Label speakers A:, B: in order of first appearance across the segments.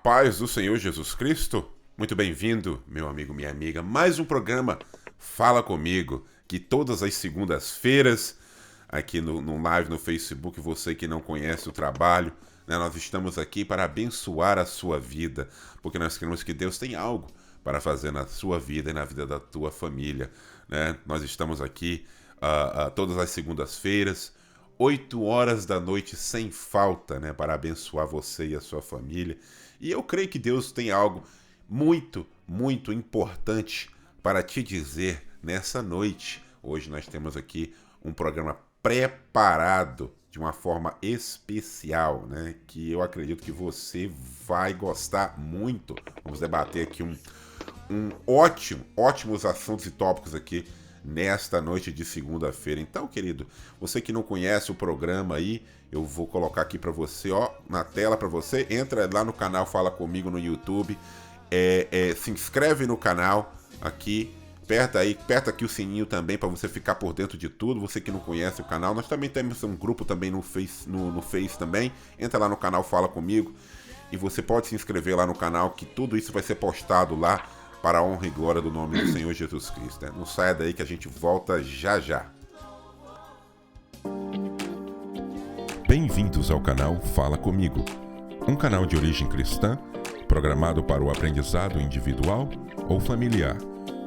A: paz do Senhor Jesus Cristo. Muito bem-vindo, meu amigo, minha amiga. Mais um programa Fala Comigo, que todas as segundas-feiras, aqui no live no Facebook, você que não conhece o trabalho, né, nós estamos aqui para abençoar a sua vida, porque nós queremos que Deus tenha algo para fazer na sua vida e na vida da tua família, né? Nós estamos aqui todas as segundas-feiras, 8 horas da noite sem falta, né, para abençoar você e a sua família. E eu creio que Deus tem algo muito, muito importante para te dizer nessa noite. Hoje nós temos aqui um programa preparado de uma forma especial, né, que eu acredito que você vai gostar muito. Vamos debater aqui ótimos assuntos e tópicos aqui nesta noite de segunda-feira. Então, querido, você que não conhece o programa aí, eu vou colocar aqui para você, ó, na tela para você. Entra lá no canal Fala Comigo no YouTube, se inscreve no canal aqui, aperta aqui o sininho também para você ficar por dentro de tudo. Você que não conhece o canal, nós também temos um grupo também no Face também. Entra lá no canal Fala Comigo e você pode se inscrever lá no canal, que tudo isso vai ser postado lá para a honra e glória do nome do Senhor Jesus Cristo. Né? Não saia daí que a gente volta já já.
B: Bem-vindos ao canal Fala Comigo, um canal de origem cristã, programado para o aprendizado individual ou familiar,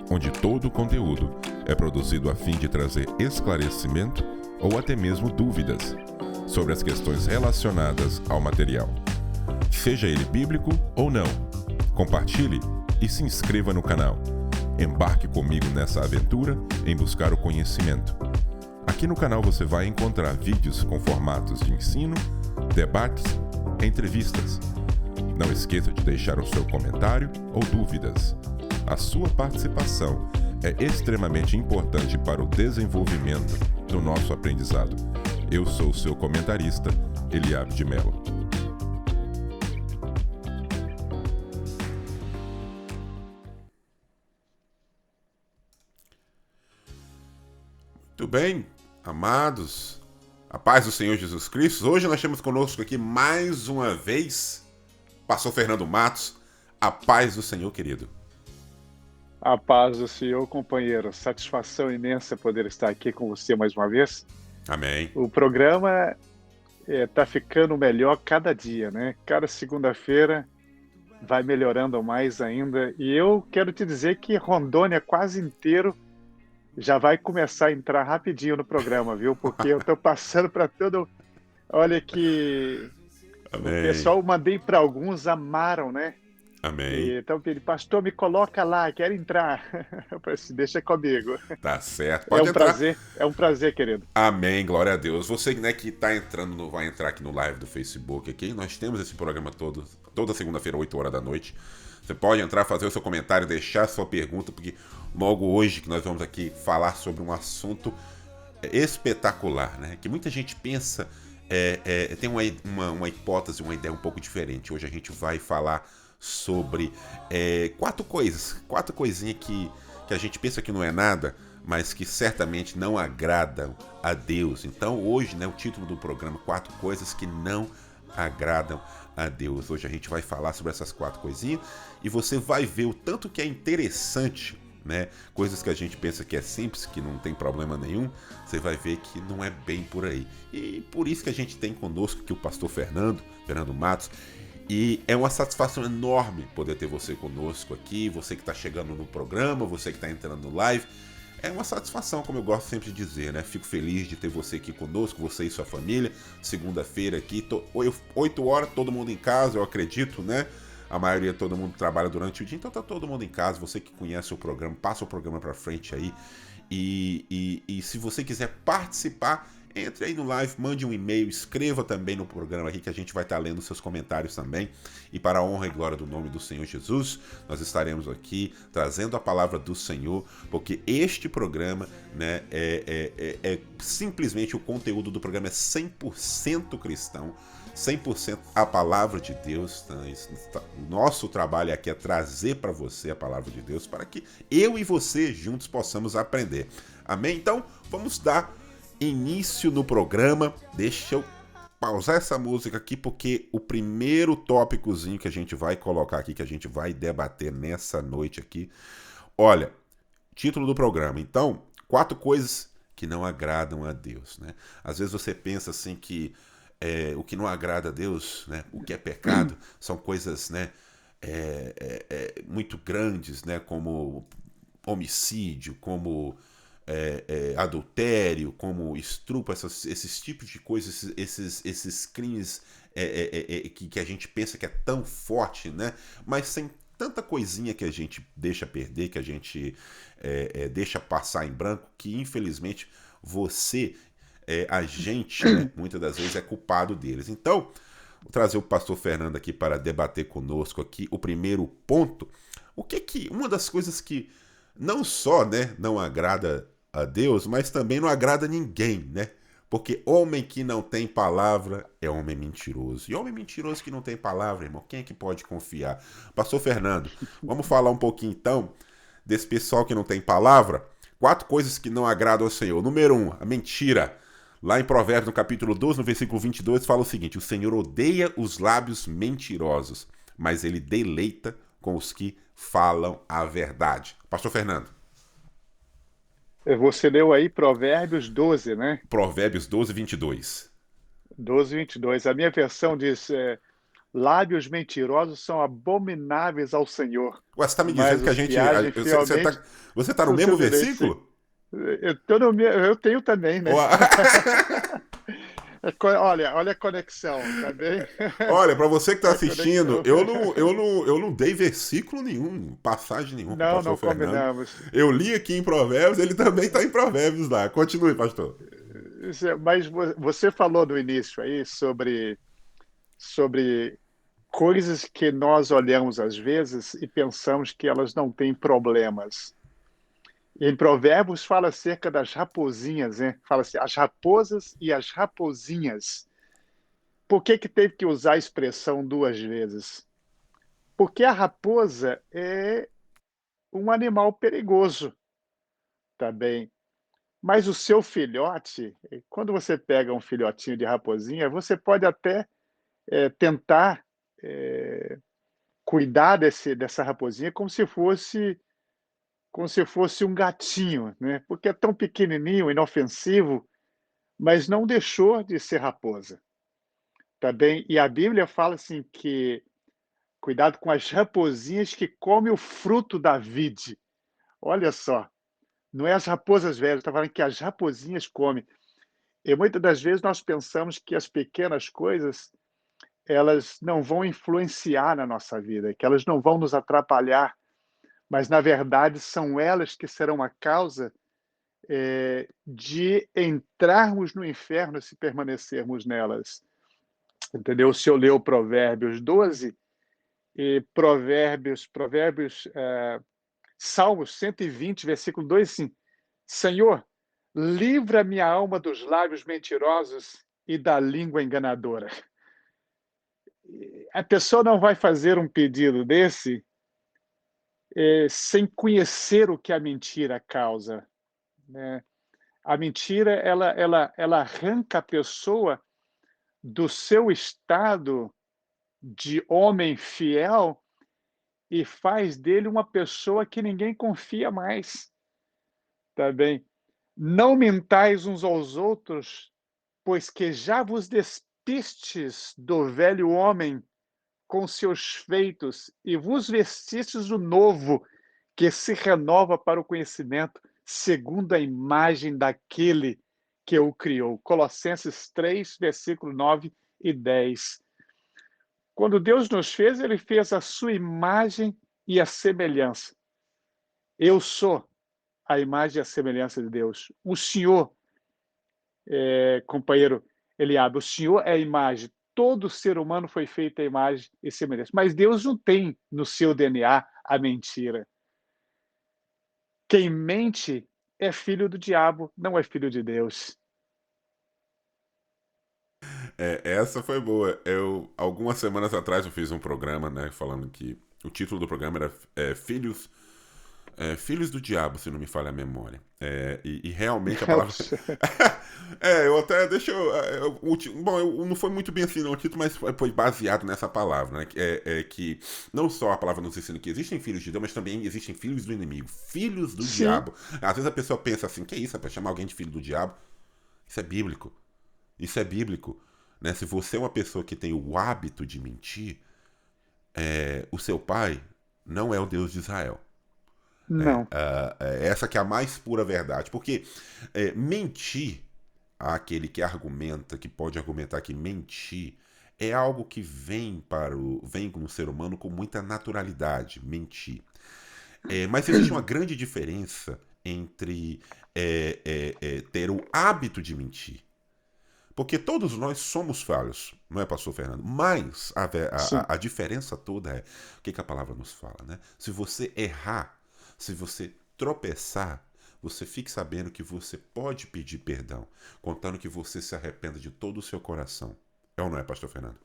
B: onde todo o conteúdo é produzido a fim de trazer esclarecimento ou até mesmo dúvidas sobre as questões relacionadas ao material, seja ele bíblico ou não. Compartilhe e se inscreva no canal. Embarque comigo nessa aventura em buscar o conhecimento. Aqui no canal você vai encontrar vídeos com formatos de ensino, debates, entrevistas. Não esqueça de deixar o seu comentário ou dúvidas. A sua participação é extremamente importante para o desenvolvimento do nosso aprendizado. Eu sou o seu comentarista, Eliabe de Mello.
A: Muito bem, amados, a paz do Senhor Jesus Cristo. Hoje nós temos conosco aqui mais uma vez Pastor Fernando Matos. A paz do Senhor, querido.
C: A paz do Senhor, companheiro. Satisfação imensa poder estar aqui com você mais uma vez.
A: Amém.
C: O programa está ficando melhor cada dia, né? Cada segunda-feira vai melhorando mais ainda. E eu quero te dizer que Rondônia quase inteiro já vai começar a entrar rapidinho no programa, viu? Porque eu estou passando para todo... Olha que...
A: Amém.
C: O pessoal, mandei para alguns, amaram, né?
A: Amém.
C: Então, ele, pastor, me coloca lá, quero entrar. Eu falei assim, deixa comigo.
A: Tá certo. Pode entrar.
C: Prazer, é um prazer, querido.
A: Amém, glória a Deus. Você, né, que tá entrando, vai entrar aqui no live do Facebook aqui. Nós temos esse programa toda segunda-feira, 8 horas da noite. Você pode entrar, fazer o seu comentário, deixar a sua pergunta, porque logo hoje que nós vamos aqui falar sobre um assunto espetacular, né? Que muita gente pensa, tem uma hipótese, uma ideia um pouco diferente. Hoje a gente vai falar sobre 4 coisinhas que a gente pensa que não é nada, mas que certamente não agradam a Deus. Então hoje, né, o título do programa, 4 coisas que não agradam a Deus. Hoje a gente vai falar sobre essas 4 coisinhas e você vai ver o tanto que é interessante, né? Coisas que a gente pensa que é simples, que não tem problema nenhum, você vai ver que não é bem por aí. E por isso que a gente tem conosco aqui o pastor Fernando Matos. E é uma satisfação enorme poder ter você conosco aqui, você que está chegando no programa, você que está entrando no live. É uma satisfação, como eu gosto sempre de dizer, né? Fico feliz de ter você aqui conosco, você e sua família. Segunda-feira aqui, 8 horas, todo mundo em casa, eu acredito, né? A maioria, todo mundo trabalha durante o dia, então tá todo mundo em casa. Você que conhece o programa, passa o programa para frente aí. E se você quiser participar, entre aí no live, mande um e-mail, escreva também no programa aqui que a gente vai estar lendo seus comentários também. E para a honra e glória do nome do Senhor Jesus, nós estaremos aqui trazendo a palavra do Senhor, porque este programa, né, simplesmente o conteúdo do programa é 100% cristão, 100% a palavra de Deus. Nosso trabalho aqui é trazer para você a palavra de Deus, para que eu e você juntos possamos aprender. Amém? Então, vamos dar início no programa. Deixa eu pausar essa música aqui porque o primeiro tópicozinho que a gente vai colocar aqui, que a gente vai debater nessa noite aqui, olha, título do programa. Então, 4 coisas que não agradam a Deus, né? Às vezes você pensa assim que o que não agrada a Deus, né? O que é pecado, são coisas, né? Muito grandes, né? Como homicídio, como adultério, como estupro, esses tipos de coisas, esses crimes que a gente pensa que é tão forte, né? Mas tem tanta coisinha que a gente deixa perder, que a gente deixa passar em branco, que infelizmente a gente, né, muitas das vezes é culpado deles. Então, vou trazer o pastor Fernando aqui para debater conosco aqui o primeiro ponto. Uma das coisas que não só, né, não agrada a Deus, mas também não agrada a ninguém, né? Porque homem que não tem palavra é homem mentiroso. E homem mentiroso que não tem palavra, irmão, quem é que pode confiar? Pastor Fernando, vamos falar um pouquinho então desse pessoal que não tem palavra? 4 coisas que não agradam ao Senhor. Número 1, a mentira. Lá em Provérbios, no capítulo 12, no versículo 22, fala o seguinte: o Senhor odeia os lábios mentirosos, mas ele deleita com os que falam a verdade. Pastor Fernando.
C: Você leu aí Provérbios 12, né?
A: Provérbios 12, 22.
C: 12, 22. A minha versão diz: lábios mentirosos são abomináveis ao Senhor,
A: Ué, você tá me dizendo
C: mas
A: que a
C: os
A: gente.
C: que agem fielmente
A: Você tá no
C: são
A: mesmo
C: seus deleites.
A: versículo?
C: Eu tenho também, né? Olha a conexão, tá bem?
A: Olha, para você que tá
C: A
A: assistindo,
C: conexão.
A: eu não dei versículo nenhum, passagem nenhuma pro
C: Não,
A: pastor
C: não
A: Fernando.
C: combinamos.
A: Eu li aqui em Provérbios, ele também tá em Provérbios lá. Continue, pastor.
C: Mas você falou no início aí sobre coisas que nós olhamos às vezes e pensamos que elas não têm problemas. Em Provérbios fala acerca das raposinhas, né? Fala assim, as raposas e as raposinhas. Por que teve que usar a expressão 2 vezes? Porque a raposa é um animal perigoso, tá bem? Mas o seu filhote, quando você pega um filhotinho de raposinha, você pode até tentar cuidar dessa raposinha como se fosse um gatinho, né? Porque é tão pequenininho, inofensivo, mas não deixou de ser raposa, tá bem? E a Bíblia fala assim que cuidado com as raposinhas que comem o fruto da vide. Olha só, não é as raposas velhas, está falando que as raposinhas comem. E muitas das vezes nós pensamos que as pequenas coisas elas não vão influenciar na nossa vida, que elas não vão nos atrapalhar, mas na verdade são elas que serão a causa de entrarmos no inferno se permanecermos nelas. Entendeu? Se eu ler o Provérbios 12 e Salmos 120, versículo 2, assim, Senhor, livra minha alma dos lábios mentirosos e da língua enganadora. A pessoa não vai fazer um pedido desse sem conhecer o que a mentira causa, né? A mentira, ela arranca a pessoa do seu estado de homem fiel e faz dele uma pessoa que ninguém confia mais, tá bem? Não mentais uns aos outros, pois que já vos despistes do velho homem com seus feitos e vos vestistes do novo, que se renova para o conhecimento, segundo a imagem daquele que o criou. Colossenses 3, versículo 9 e 10. Quando Deus nos fez, ele fez a sua imagem e a semelhança. Eu sou a imagem e a semelhança de Deus. O Senhor, companheiro Eliabe, o Senhor é a imagem. Todo ser humano foi feito à imagem e semelhança. Mas Deus não tem no seu DNA a mentira. Quem mente é filho do diabo, não é filho de Deus.
A: Essa foi boa. Algumas semanas atrás eu fiz um programa, né, falando que o título do programa era Filhos Filhos do diabo, se não me falha a memória. E realmente a palavra. Eu até. Deixa eu. Bom, não foi muito bem assim, não, o título, mas foi baseado nessa palavra, né? Que não só a palavra nos ensina que existem filhos de Deus, mas também existem filhos do inimigo, filhos do
C: Sim,
A: diabo. Às vezes a pessoa pensa assim: que isso, é pra chamar alguém de filho do diabo? Isso é bíblico. Isso é bíblico. Né? Se você é uma pessoa que tem o hábito de mentir, o seu pai não é o Deus de Israel.
C: não.
A: Essa que é a mais pura verdade. Porque mentir àquele que argumenta, que pode argumentar que mentir, é algo que vem com o ser humano com muita naturalidade, mentir. Mas existe uma grande diferença entre ter o hábito de mentir. Porque todos nós somos falhos, não é, pastor Fernando? Mas
C: Sim,
A: a diferença toda é o que a palavra nos fala, né? Se você errar, se você tropeçar, você fique sabendo que você pode pedir perdão, contando que você se arrependa de todo o seu coração. É ou não é, pastor Fernando?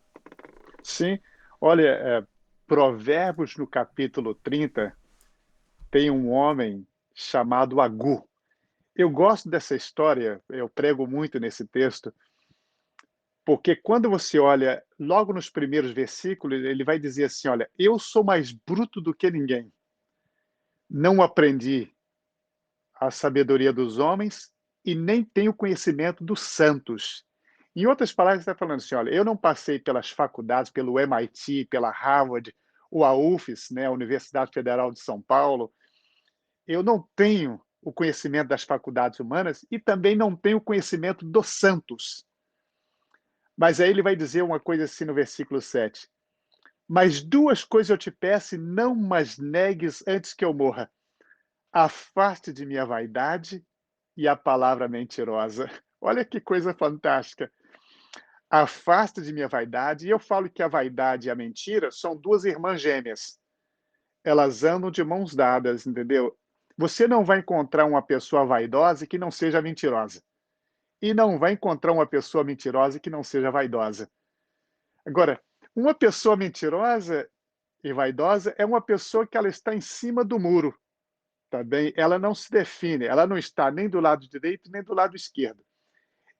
C: sim. Olha, Provérbios no capítulo 30 tem um homem chamado Agur. Eu gosto dessa história, eu prego muito nesse texto, porque quando você olha logo nos primeiros versículos, ele vai dizer assim: olha, eu sou mais bruto do que ninguém. Não aprendi a sabedoria dos homens e nem tenho conhecimento dos santos. Em outras palavras, ele está falando assim: olha, eu não passei pelas faculdades, pelo MIT, pela Harvard, ou a UFES, né, a Universidade Federal de São Paulo. Eu não tenho o conhecimento das faculdades humanas e também não tenho o conhecimento dos santos. Mas aí ele vai dizer uma coisa assim no versículo 7. Mas duas coisas eu te peço e não mas negues antes que eu morra. Afaste de minha vaidade e a palavra mentirosa. Olha que coisa fantástica. Afaste de minha vaidade. E eu falo que a vaidade e a mentira são duas irmãs gêmeas. Elas andam de mãos dadas, entendeu? Você não vai encontrar uma pessoa vaidosa que não seja mentirosa. E não vai encontrar uma pessoa mentirosa que não seja vaidosa. Agora, uma pessoa mentirosa e vaidosa é uma pessoa que ela está em cima do muro, tá bem? Ela não se define, ela não está nem do lado direito nem do lado esquerdo.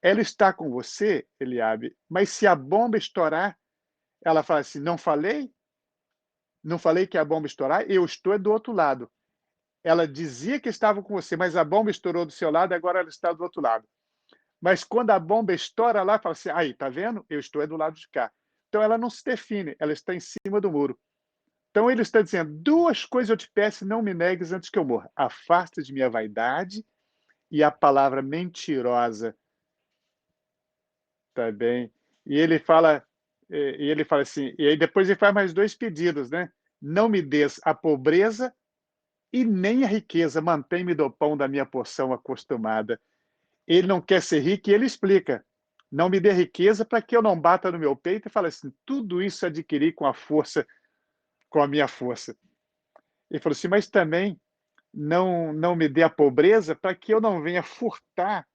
C: Ela está com você, Eliabe, mas se a bomba estourar, ela fala assim: não falei? Não falei que a bomba estourar? Eu estou do outro lado. Ela dizia que estava com você, mas a bomba estourou do seu lado e agora ela está do outro lado. Mas quando a bomba estoura lá, fala assim: aí, tá vendo? Eu estou do lado de cá. Então ela não se define, ela está em cima do muro. Então ele está dizendo: duas coisas eu te peço e não me negues antes que eu morra. Afasta de minha vaidade e a palavra mentirosa. Tá bem? E ele fala assim, e aí depois ele faz mais dois pedidos, né? Não me des a pobreza e nem a riqueza, mantém-me do pão da minha porção acostumada. Ele não quer ser rico e ele explica: não me dê riqueza para que eu não bata no meu peito e fale assim: tudo isso adquiri com a força, com a minha força. Ele falou assim: mas também não me dê a pobreza para que eu não venha furtar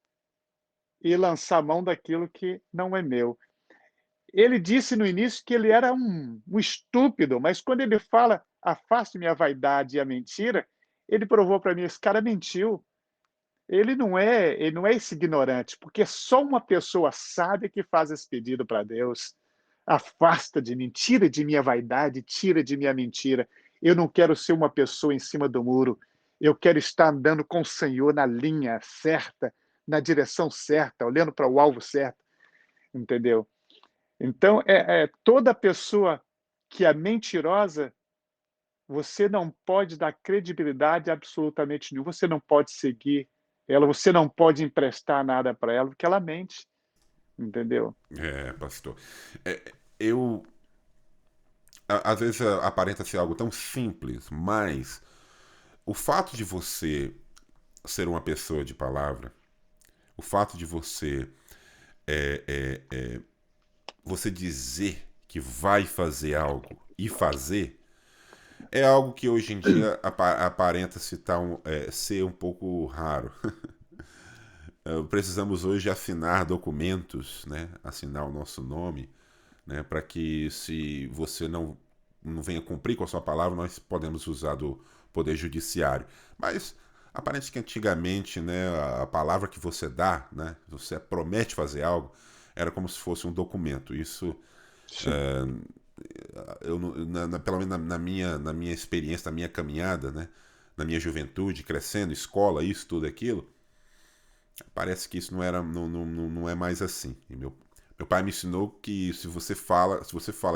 C: e lançar mão daquilo que não é meu. Ele disse no início que ele era um estúpido, mas quando ele fala afaste minha vaidade e a mentira, ele provou para mim: esse cara mentiu. Ele não é esse ignorante, porque só uma pessoa sábia que faz esse pedido para Deus. Afasta de mim, tira de minha vaidade, tira de minha mentira. Eu não quero ser uma pessoa em cima do muro. Eu quero estar andando com o Senhor na linha certa, na direção certa, olhando para o alvo certo, entendeu? Então, toda pessoa que é mentirosa, você não pode dar credibilidade a absolutamente nenhum. Você não pode seguir ela, você não pode emprestar nada para ela, porque ela mente, entendeu?
A: Pastor. Eu. Às vezes aparenta ser algo tão simples, mas o fato de você ser uma pessoa de palavra, o fato de você dizer que vai fazer algo e fazer, é algo que hoje em dia aparenta ser um pouco raro. Precisamos hoje assinar documentos, né? Assinar o nosso nome, né? Para que se você não venha cumprir com a sua palavra, nós podemos usar do poder judiciário. Mas aparente que antigamente, né, a palavra que você dá, né, você promete fazer algo, era como se fosse um documento. Isso,
C: Sim,
A: eu, pelo menos na minha experiência, na minha caminhada, né, na minha juventude, crescendo, escola, isso, tudo aquilo, parece que isso não é mais assim. E meu pai me ensinou que se você fala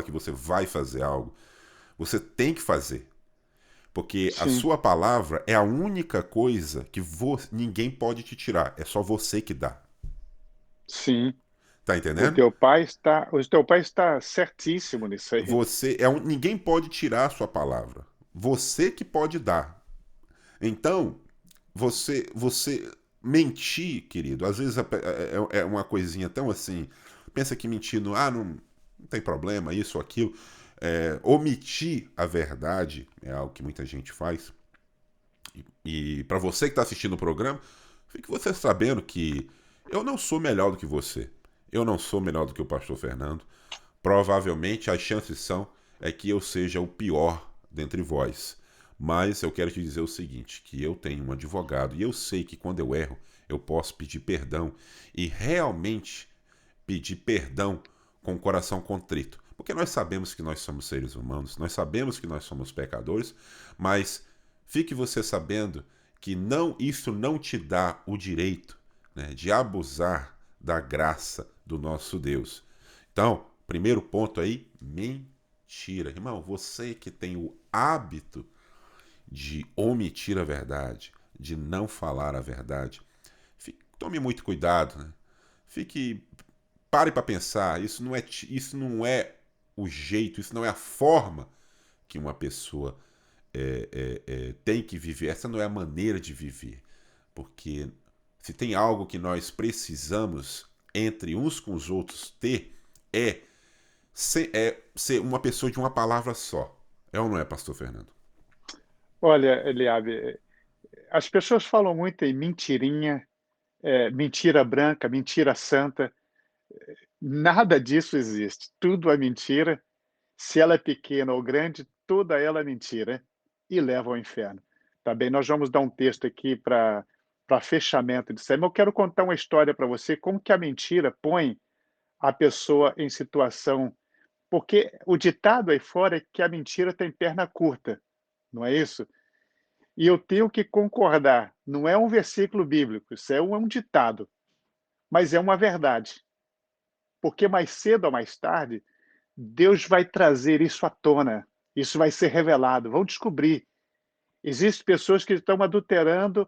A: que você vai fazer algo, você tem que fazer. Porque a
C: sim,
A: sua palavra é a única coisa que ninguém pode te tirar. É só você que dá.
C: sim.
A: Tá entendendo?
C: O teu pai está certíssimo nisso aí.
A: Ninguém pode tirar a sua palavra. Você que pode dar. Então, você mentir, querido, às vezes é uma coisinha tão assim. Pensa que mentindo, não tem problema, isso ou aquilo. Omitir a verdade é algo que muita gente faz. E para você que está assistindo o programa, fique você sabendo que eu não sou melhor do que você. Eu não sou melhor do que o pastor Fernando. Provavelmente as chances são que eu seja o pior dentre vós. Mas eu quero te dizer o seguinte, que eu tenho um advogado e eu sei que quando eu erro, eu posso pedir perdão e realmente pedir perdão com o coração contrito. Porque nós sabemos que nós somos seres humanos, nós sabemos que nós somos pecadores, mas fique você sabendo que isso não te dá o direito, né, de abusar da graça do nosso Deus. Então, primeiro ponto aí, mentira. Irmão, você que tem o hábito de omitir a verdade, de não falar a verdade, tome muito cuidado, né? Fique, pare para pensar, isso não é o jeito, isso não é a forma que uma pessoa tem que viver, essa não é a maneira de viver. Porque se tem algo que nós precisamos entre uns com os outros ter, ser uma pessoa de uma palavra só. É ou não é, pastor Fernando?
C: Olha, Eliabe, as pessoas falam muito em mentirinha, mentira branca, mentira santa. Nada disso existe. Tudo é mentira. Se ela é pequena ou grande, toda ela é mentira e leva ao inferno. Tá bem? Nós vamos dar um texto aqui para fechamento disso aí, mas eu quero contar uma história para você, como que a mentira põe a pessoa em situação. Porque o ditado aí fora é que a mentira tem perna curta, não é isso? E eu tenho que concordar, não é um versículo bíblico, isso é um ditado, mas é uma verdade. Porque mais cedo ou mais tarde, Deus vai trazer isso à tona, isso vai ser revelado, vão descobrir. Existem pessoas que estão adulterando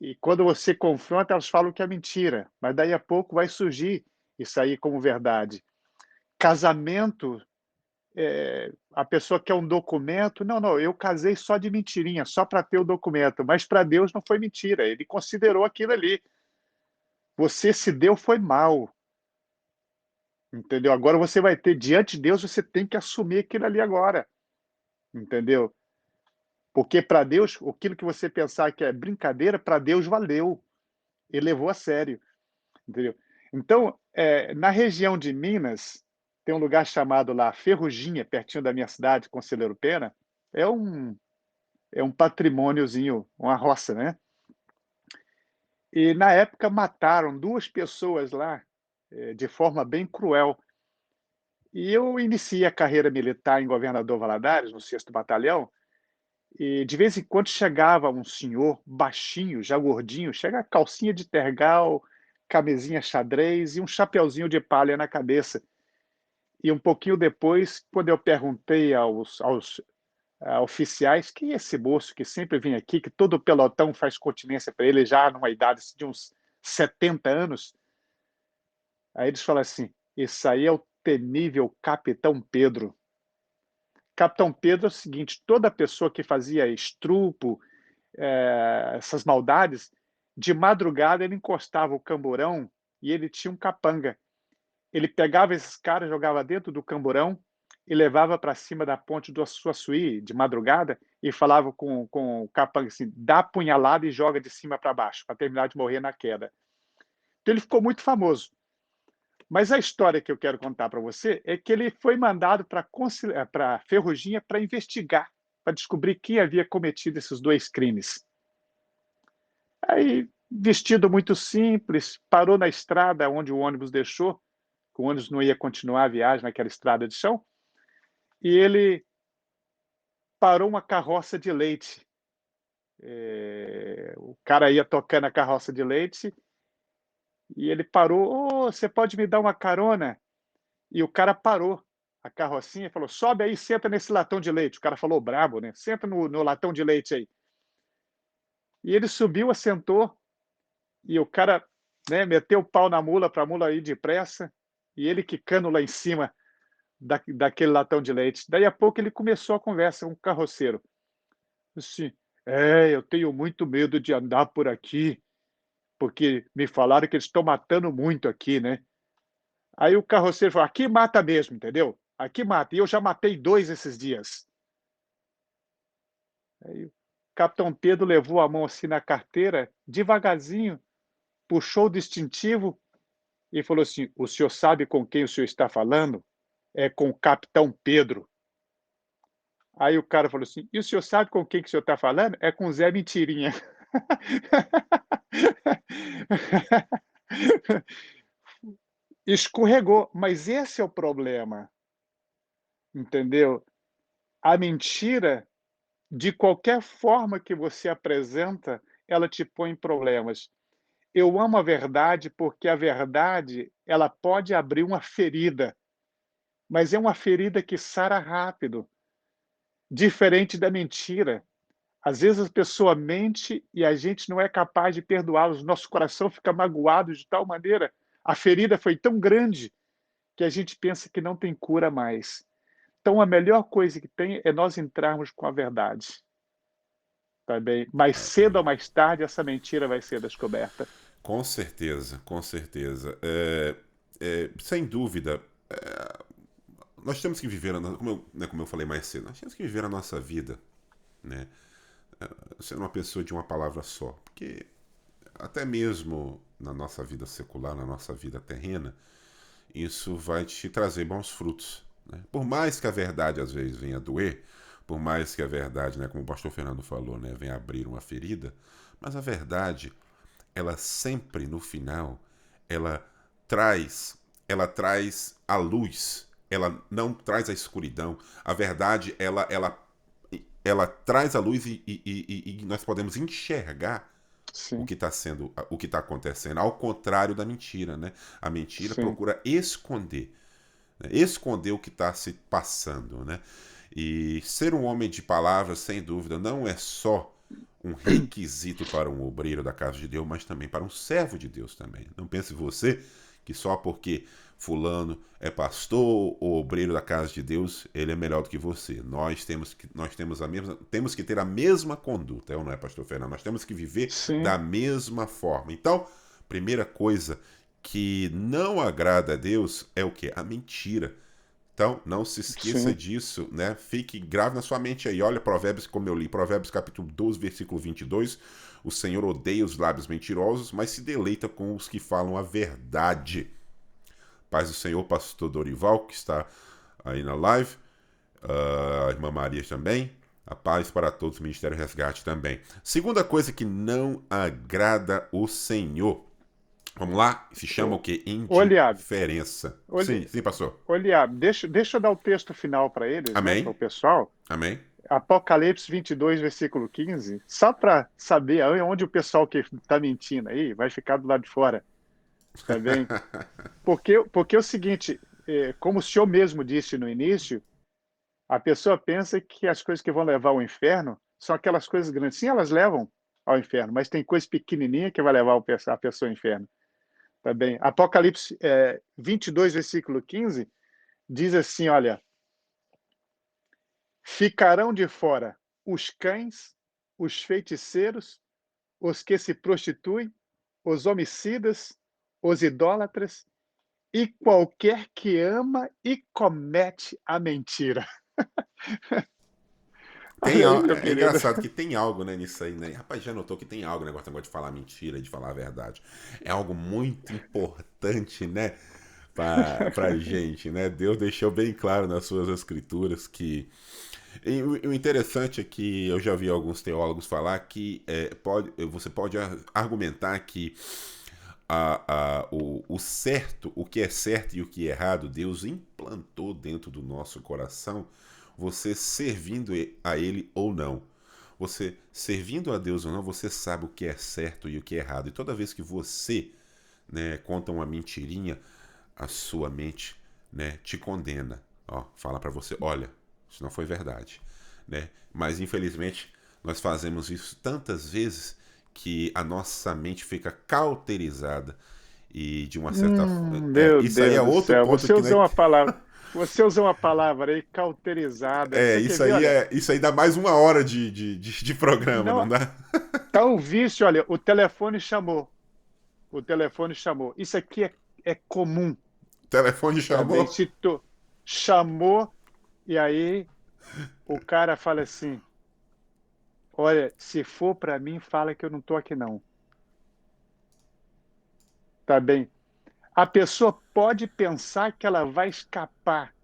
C: e quando você confronta, elas falam que é mentira, mas daí a pouco vai surgir isso aí como verdade. Casamento, a pessoa quer um documento, não, não, eu casei só de mentirinha, só para ter o documento, mas para Deus não foi mentira, ele considerou aquilo ali. Você se deu foi mal, entendeu? Agora você vai ter, diante de Deus, você tem que assumir aquilo ali agora, entendeu? Porque para Deus, aquilo que você pensar que é brincadeira, para Deus valeu. Ele levou a sério, entendeu? Então, na região de Minas, tem um lugar chamado lá Ferrugem, pertinho da minha cidade, Conselheiro Pena. É um, é um patrimôniozinho, uma roça, né? E na época mataram duas pessoas lá, de forma bem cruel. E eu iniciei a carreira militar em Governador Valadares, no 6º Batalhão, e de vez em quando chegava um senhor baixinho, já gordinho, chega calcinha de tergal, camisinha xadrez e um chapeuzinho de palha na cabeça. E um pouquinho depois, quando eu perguntei aos oficiais, quem é esse moço que sempre vem aqui, que todo o pelotão faz continência para ele, já numa idade de uns 70 anos, aí eles falam assim, isso aí é o temível Capitão Pedro. Capitão Pedro é o seguinte, toda pessoa que fazia estrupo, essas maldades, de madrugada ele encostava o camburão e ele tinha um capanga. Ele pegava esses caras, jogava dentro do camburão e levava para cima da ponte do Suaçuí de madrugada e falava com o capanga assim, dá a punhalada e joga de cima para baixo, para terminar de morrer na queda. Então ele ficou muito famoso. Mas a história que eu quero contar para você é que ele foi mandado para Ferrugem para investigar. para descobrir quem havia cometido esses 2 crimes. Aí, vestido muito simples, parou na estrada onde o ônibus deixou, que o ônibus não ia continuar a viagem naquela estrada de chão, e ele parou uma carroça de leite. O cara ia tocando a carroça de leite e ele parou: "Ô, você pode me dar uma carona?" E o cara parou a carrocinha e falou: "Sobe aí, senta nesse latão de leite." O cara falou brabo, né: "Senta no latão de leite aí." E ele subiu, assentou, e o cara, né, meteu o pau na mula para a mula ir depressa, e ele quicando lá em cima daquele latão de leite. Daí a pouco ele começou a conversa com o carroceiro. Assim: eu tenho muito medo de andar por aqui, porque me falaram que eles estão matando muito aqui, né." Aí o carroceiro falou: "Aqui mata mesmo, entendeu? Aqui mata, e eu já matei 2 esses dias." Aí o capitão Pedro levou a mão assim na carteira, devagarzinho, puxou o distintivo e falou assim: "O senhor sabe com quem o senhor está falando? É com o capitão Pedro." Aí o cara falou assim: "E o senhor sabe com quem que o senhor está falando? É com o Zé Mentirinha." Escorregou, mas esse é o problema, entendeu? A mentira, de qualquer forma que você apresenta, ela te põe em problemas. Eu amo a verdade, porque a verdade, ela pode abrir uma ferida, mas é uma ferida que sara rápido, diferente da mentira. Às vezes a pessoa mente e a gente não é capaz de perdoá-los, nosso coração fica magoado de tal maneira, a ferida foi tão grande que a gente pensa que não tem cura mais. Então a melhor coisa que tem é nós entrarmos com a verdade, tá bem? Mais cedo ou mais tarde essa mentira vai ser descoberta.
A: Com certeza, com certeza. Sem dúvida, nós temos que viver, como eu falei mais cedo, nós temos que viver a nossa vida, né? Sendo uma pessoa de uma palavra só. Porque até mesmo na nossa vida secular, na nossa vida terrena, isso vai te trazer bons frutos, né? Por mais que a verdade às vezes venha doer, por mais que a verdade, né, como o pastor Fernando falou, né, venha abrir uma ferida, mas a verdade, ela sempre no final, ela traz a luz, ela não traz a escuridão. A verdade, ela traz a luz e nós podemos enxergar o
C: Sim,
A: que está sendo, o que está acontecendo, ao contrário da mentira, né? A mentira
C: sim,
A: procura esconder, né? Esconder o que está se passando, né? E ser um homem de palavras, sem dúvida, não é só um requisito para um obreiro da casa de Deus, mas também para um servo de Deus também. Não pense você que só porque fulano é pastor ou obreiro da casa de Deus, ele é melhor do que você. Temos que ter a mesma conduta, não é, pastor Fernando? Nós temos que viver
C: sim,
A: da mesma forma. Então, primeira coisa que não agrada a Deus é o quê? A mentira. Então, não se esqueça
C: sim,
A: disso, né? Fique grave na sua mente aí. Olha Provérbios, como eu li, Provérbios capítulo 12, versículo 22. O Senhor odeia os lábios mentirosos, mas se deleita com os que falam a verdade. Paz do Senhor, pastor Dorival, que está aí na live. A irmã Maria também. A paz para todos, o Ministério Resgate também. Segunda coisa que não agrada o Senhor. Vamos lá? Se chama o quê?
C: olha,
A: Indiferença.
C: olha,
A: Sim, sim, pastor.
C: olha, deixa eu dar o texto final para eles, né, para
A: Amém?
C: o pessoal.
A: Amém?
C: Apocalipse 22, versículo 15, só para saber onde o pessoal que está mentindo aí vai ficar do lado de fora, tá bem? Porque é o seguinte, como o senhor mesmo disse no início, a pessoa pensa que as coisas que vão levar ao inferno são aquelas coisas grandes. Sim, elas levam ao inferno, mas tem coisa pequenininha que vai levar a pessoa ao inferno, tá bem? Apocalipse 22, versículo 15, diz assim, olha: "Ficarão de fora os cães, os feiticeiros, os que se prostituem, os homicidas, os idólatras e qualquer que ama e comete a mentira." Olha aí, meu
A: É
C: querido.
A: engraçado que tem algo, né, nisso aí, né? Rapaz, já notou que tem algo, negócio de falar mentira, de falar a verdade. É algo muito importante, né, pra gente, né? Deus deixou bem claro nas suas escrituras que E o interessante é que eu já vi alguns teólogos falar que você pode argumentar que o certo, o que é certo e o que é errado, Deus implantou dentro do nosso coração, você servindo a Ele ou não. Você servindo a Deus ou não, você sabe o que é certo e o que é errado. E toda vez que você, né, conta uma mentirinha, a sua mente, né, te condena. Ó, fala para você, olha, isso não foi verdade, né? Mas infelizmente nós fazemos isso tantas vezes que a nossa mente fica cauterizada e de uma certa
C: Meu
A: isso aí é
C: Deus do
A: outro
C: céu,
A: ponto
C: você
A: que
C: usou uma palavra, você usou uma palavra aí, cauterizada. Você quer ver, olha,
A: isso aí dá mais uma hora de programa, não
C: não,
A: dá?
C: tá um vício, olha, o telefone chamou, o telefone chamou. Isso aqui é comum,
A: O telefone
C: tá bem?
A: chamou.
C: Se tu chamou e aí o cara fala assim, olha, se for para mim, fala que eu não tô aqui não, tá bem? A pessoa pode pensar que ela vai escapar,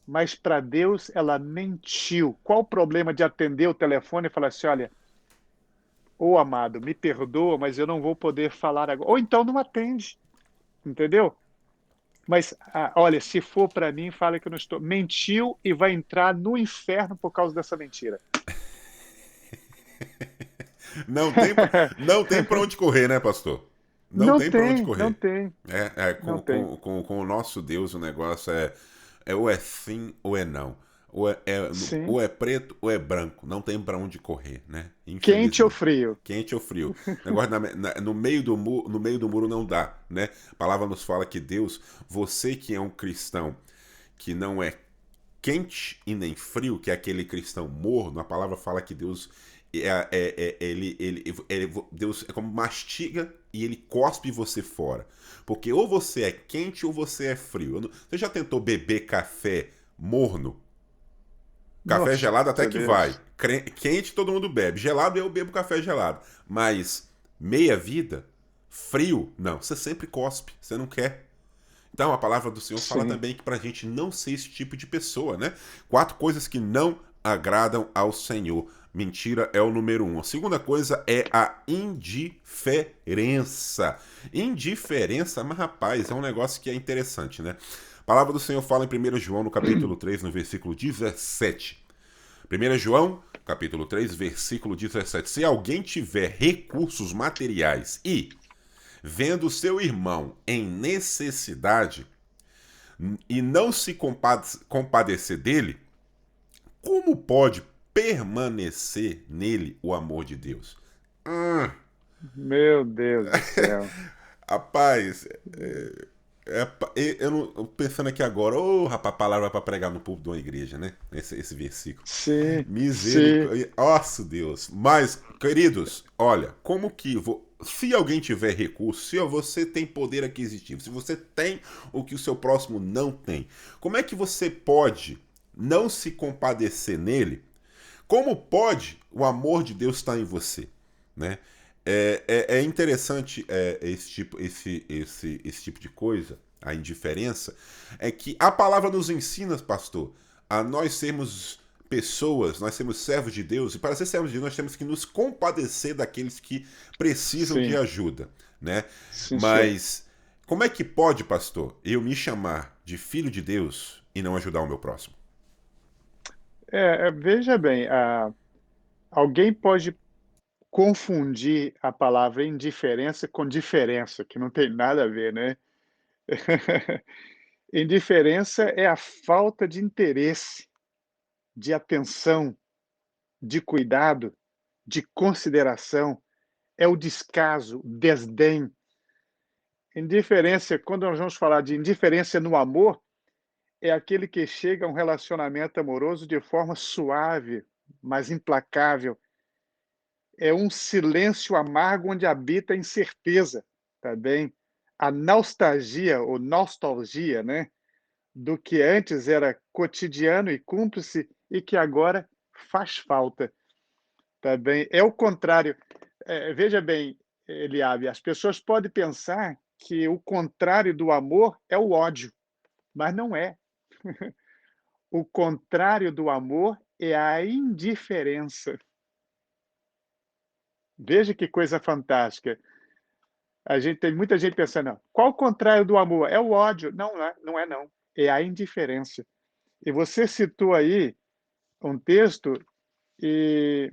C: mas para Deus ela mentiu. Qual o problema de atender o telefone e falar assim, olha, ô amado, me perdoa, mas eu não vou poder falar agora. Ou então não atende, entendeu? Mas, olha, se for para mim, fala que eu não estou. Mentiu e vai entrar no inferno por causa dessa mentira.
A: Não tem, não tem para onde correr, né, pastor? Não
C: Não
A: tem para onde
C: tem, não
A: correr.
C: tem, não tem.
A: Com o nosso Deus o negócio é ou é sim ou é não.
C: Sim.
A: Ou é preto ou é branco. Não tem para onde correr, né?
C: Quente ou
A: Infelizmente.
C: frio?
A: Quente ou frio. Negócio no meio do muro não dá, né? A palavra nos fala que Deus, você que é um cristão que não é quente e nem frio, que é aquele cristão morno, a palavra fala que Deus Deus é como mastiga e ele cospe você fora. Porque ou você é quente ou você é frio. Você já tentou beber café morno? Café
C: Nossa
A: gelado até que vai.
C: Deus.
A: Quente todo mundo bebe. Gelado eu bebo café gelado. Mas meia vida, frio, não. Você sempre cospe. Você não quer. Então a palavra do Senhor fala
C: Sim.
A: também que pra gente não ser esse tipo de pessoa, né? 4 coisas que não agradam ao Senhor. Mentira é o número 1. A segunda coisa é a indiferença. Indiferença, mas rapaz, é um negócio que é interessante, né? A palavra do Senhor fala em 1 João, no capítulo 3, no versículo 17. 1 João, capítulo 3, versículo 17. Se alguém tiver recursos materiais e, vendo seu irmão em necessidade, e não se compadecer dele, como pode permanecer nele o amor de Deus? Hum,
C: Meu Deus do céu.
A: rapaz, pensando aqui agora, rapaz, palavra para pregar no púlpito de uma igreja, né? Esse versículo.
C: Sim, sim,
A: Misericórdia. Nossa, Deus. Mas, queridos, olha, como que. Se alguém tiver recurso, se você tem poder aquisitivo, se você tem o que o seu próximo não tem, como é que você pode não se compadecer nele? Como pode o amor de Deus estar em você? Né? É interessante esse tipo de coisa, a indiferença, é que a palavra nos ensina, pastor, a nós sermos pessoas, nós sermos servos de Deus, e para ser servos de Deus nós temos que nos compadecer daqueles que precisam de
C: sim,
A: ajuda, né?
C: sim, senhor.
A: Mas como é que pode, pastor, eu me chamar de filho de Deus e não ajudar o meu próximo?
C: Veja bem, alguém pode confundir a palavra indiferença com diferença, que não tem nada a ver, né? Indiferença é a falta de interesse, de atenção, de cuidado, de consideração, é o descaso, desdém. Indiferença, quando nós vamos falar de indiferença no amor, é aquele que chega a um relacionamento amoroso de forma suave, mas implacável. É um silêncio amargo onde habita a incerteza, tá bem? A nostalgia ou nostalgia, né, do que antes era cotidiano e cúmplice e que agora faz falta, tá bem? É o contrário. Veja bem, Eliabe, as pessoas podem pensar que o contrário do amor é o ódio, mas não é. O contrário do amor é a indiferença. Veja que coisa fantástica. Tem muita gente pensando: qual o contrário do amor? É o ódio. Não, não é não. É a indiferença. E você citou aí um texto e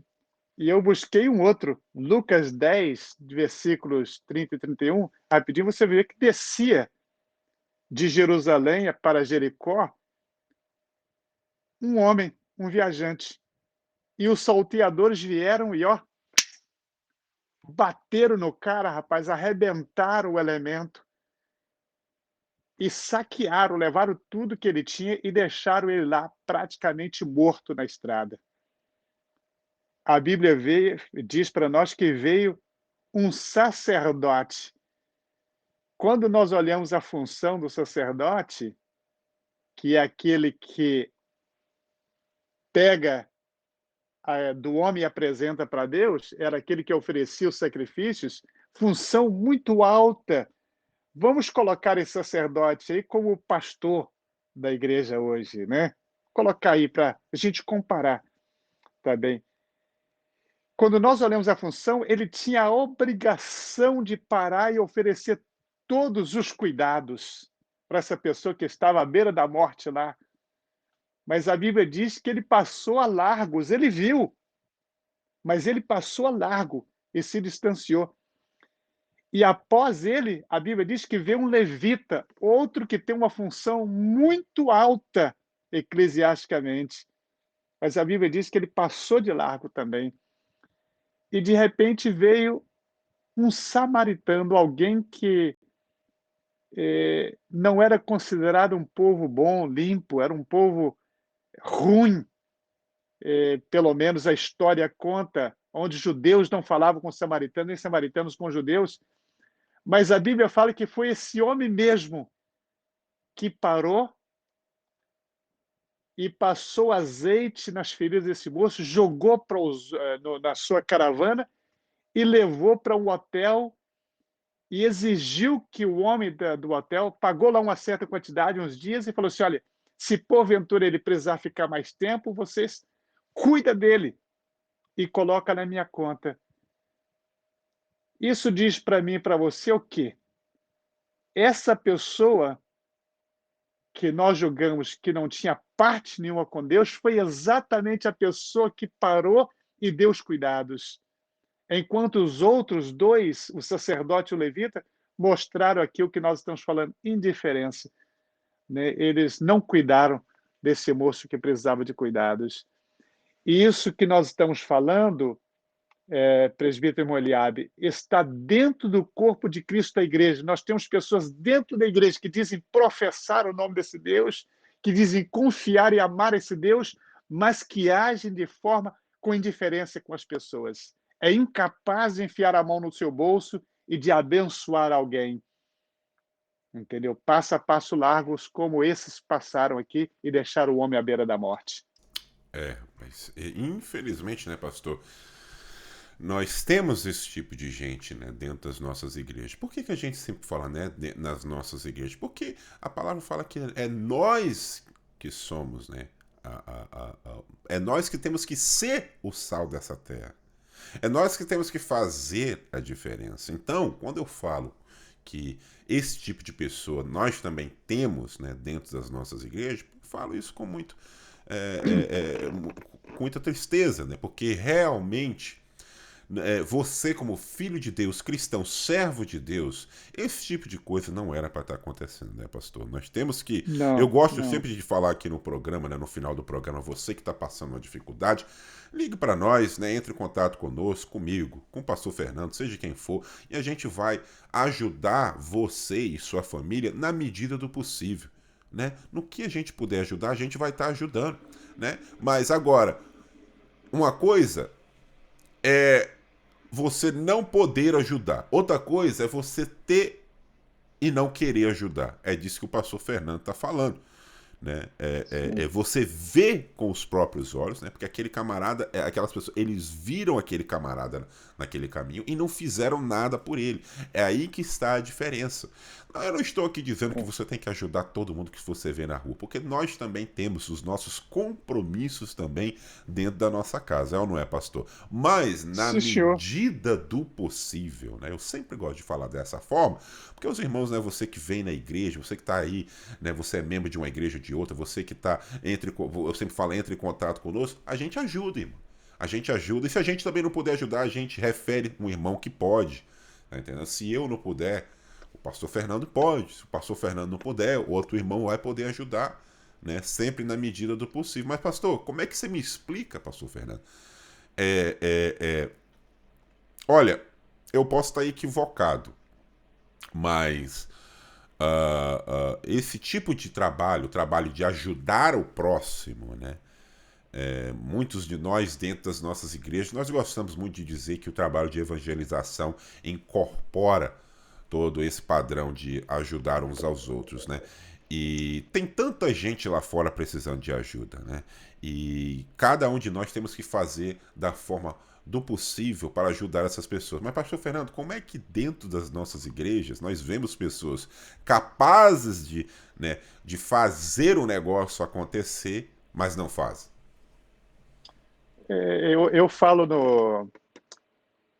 C: eu busquei um outro, Lucas 10, versículos 30 e 31. Rapidinho você vê que descia de Jerusalém para Jericó um homem, um viajante. E os salteadores vieram e, ó, bateram no cara, rapaz, arrebentaram o elemento e saquearam, levaram tudo que ele tinha e deixaram ele lá praticamente morto na estrada. A Bíblia diz para nós que veio um sacerdote. Quando nós olhamos a função do sacerdote, que é aquele que pega do homem e apresenta para Deus, era aquele que oferecia os sacrifícios, função muito alta. Vamos colocar esse sacerdote aí como pastor da igreja hoje, né? Colocar aí para a gente comparar, tá bem? Quando nós olhamos a função, ele tinha a obrigação de parar e oferecer todos os cuidados para essa pessoa que estava à beira da morte lá. Mas a Bíblia diz que ele passou a largos, ele viu, mas ele passou a largo e se distanciou. E após ele, a Bíblia diz que veio um levita, outro que tem uma função muito alta eclesiasticamente. Mas a Bíblia diz que ele passou de largo também. E de repente veio um samaritano, alguém que não era considerado um povo bom, limpo, era um povo ruim. Pelo menos a história conta, onde judeus não falavam com samaritanos, nem samaritanos com judeus. Mas a Bíblia fala que foi esse homem mesmo que parou e passou azeite nas feridas desse moço, jogou na sua caravana e levou para um hotel e exigiu que o homem do hotel pagou lá uma certa quantidade, uns dias, e falou assim: olha, se porventura ele precisar ficar mais tempo, vocês cuida dele e coloca na minha conta. Isso diz para mim e para você o quê? Essa pessoa que nós julgamos que não tinha parte nenhuma com Deus foi exatamente a pessoa que parou e deu os cuidados. Enquanto os outros dois, o sacerdote e o levita, mostraram aqui o que nós estamos falando, indiferença. Né? Eles não cuidaram desse moço que precisava de cuidados. E isso que nós estamos falando, presbítero Moliabe, está dentro do corpo de Cristo da igreja. Nós temos pessoas dentro da igreja que dizem professar o nome desse Deus, que dizem confiar e amar esse Deus, mas que agem de forma com indiferença com as pessoas. É incapaz de enfiar a mão no seu bolso e de abençoar alguém. Entendeu? Passo a passo largos como esses passaram aqui e deixaram o homem à beira da morte.
A: Mas infelizmente, né, pastor, nós temos esse tipo de gente, né, dentro das nossas igrejas. Por que a gente sempre fala, né, nas nossas igrejas? Porque a palavra fala que é nós que somos, né, é nós que temos que ser o sal dessa terra. É nós que temos que fazer a diferença. Então, quando eu falo que esse tipo de pessoa nós também temos, né, dentro das nossas igrejas, eu falo isso com com muita tristeza, né, porque realmente você como filho de Deus, cristão, servo de Deus, esse tipo de coisa não era para estar acontecendo, né, pastor? Nós temos que... Eu gosto sempre de falar aqui no programa, né, no final do programa, você que está passando uma dificuldade, ligue para nós, né, entre em contato conosco, comigo, com o pastor Fernando, seja quem for, e a gente vai ajudar você e sua família na medida do possível, né? No que a gente puder ajudar, a gente vai estar ajudando, né? Mas agora, uma coisa é você não poder ajudar. Outra coisa é você ter e não querer ajudar. É disso que o pastor Fernando está falando. né? Você vê com os próprios olhos, né? Porque aquele camarada, aquelas pessoas, eles viram aquele camarada naquele caminho e não fizeram nada por ele. É aí que está a diferença. Eu não estou aqui dizendo que você tem que ajudar todo mundo que você vê na rua, porque nós também temos os nossos compromissos também dentro da nossa casa, é ou não é, pastor? Mas na
C: Sim, senhor.
A: medida do possível, né? Eu sempre gosto de falar dessa forma, porque os irmãos, né? Você que vem na igreja, você que está aí, né? Você é membro de uma igreja ou de outra, você que está eu sempre falo, entre em contato conosco, a gente ajuda, irmão. A gente ajuda, e se a gente também não puder ajudar, a gente refere um irmão que pode. Tá entendendo? Se eu não puder, o pastor Fernando pode. Se o pastor Fernando não puder, o outro irmão vai poder ajudar, né? Sempre na medida do possível. Mas, pastor, como é que você me explica, pastor Fernando? É, é, é... Olha, eu posso estar equivocado, mas esse tipo de trabalho, o trabalho de ajudar o próximo, né? Muitos de nós, dentro das nossas igrejas, nós gostamos muito de dizer que o trabalho de evangelização incorpora todo esse padrão de ajudar uns aos outros, né? E tem tanta gente lá fora precisando de ajuda, né? E cada um de nós temos que fazer da forma do possível para ajudar essas pessoas. Mas, pastor Fernando, como é que dentro das nossas igrejas nós vemos pessoas capazes de fazer o negócio acontecer, mas não fazem?
C: Eu falo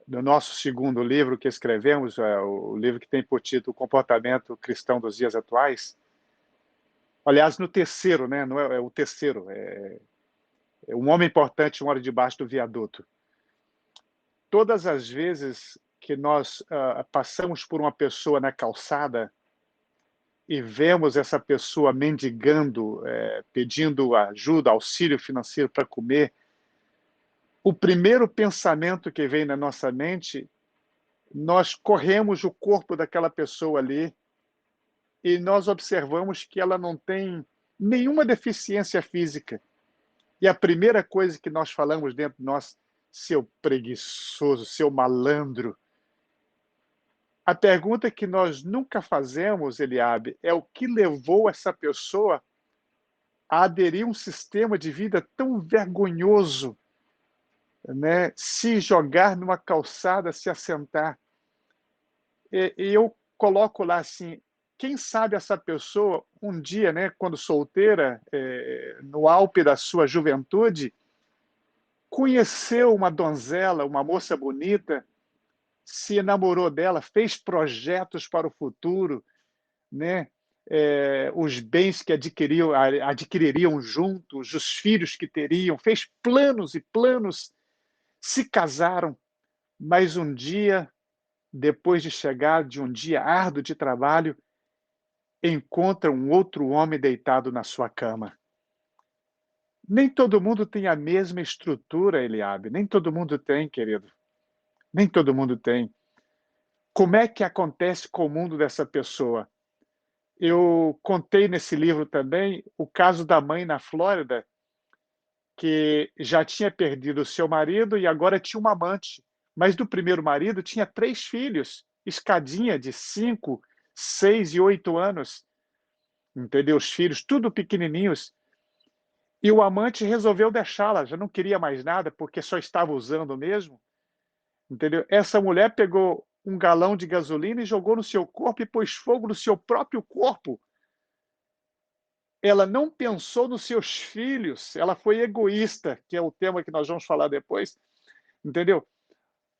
C: no nosso segundo livro que escrevemos, o livro que tem por título O Comportamento Cristão dos Dias Atuais. Aliás, no terceiro, né? Não é o terceiro. Um homem importante mora debaixo do viaduto. Todas as vezes que nós passamos por uma pessoa na calçada e vemos essa pessoa mendigando, pedindo ajuda, auxílio financeiro para comer, o primeiro pensamento que vem na nossa mente, nós corremos o corpo daquela pessoa ali e nós observamos que ela não tem nenhuma deficiência física. E a primeira coisa que nós falamos dentro de nós, seu preguiçoso, seu malandro. A pergunta que nós nunca fazemos, Eliabe, é o que levou essa pessoa a aderir a um sistema de vida tão vergonhoso, né? Se jogar numa calçada, se assentar. E eu coloco lá assim, quem sabe essa pessoa, um dia, né, quando solteira, no auge da sua juventude, conheceu uma donzela, uma moça bonita, se enamorou dela, fez projetos para o futuro, né? Os bens que adquiririam juntos, os filhos que teriam, fez planos e planos, se casaram, mas um dia, depois de chegar de um dia árduo de trabalho, encontra um outro homem deitado na sua cama. Nem todo mundo tem a mesma estrutura, Eliabe. Nem todo mundo tem, querido. Nem todo mundo tem. Como é que acontece com o mundo dessa pessoa? Eu contei nesse livro também o caso da mãe na Flórida, que já tinha perdido o seu marido e agora tinha uma amante. Mas do primeiro marido tinha 3 filhos, escadinha de 5, 6 e 8 anos. Entendeu? Os filhos, tudo pequenininhos. E o amante resolveu deixá-la, já não queria mais nada, porque só estava usando mesmo. Entendeu? Essa mulher pegou um galão de gasolina e jogou no seu corpo e pôs fogo no seu próprio corpo. Ela não pensou nos seus filhos, ela foi egoísta, que é o tema que nós vamos falar depois. Entendeu?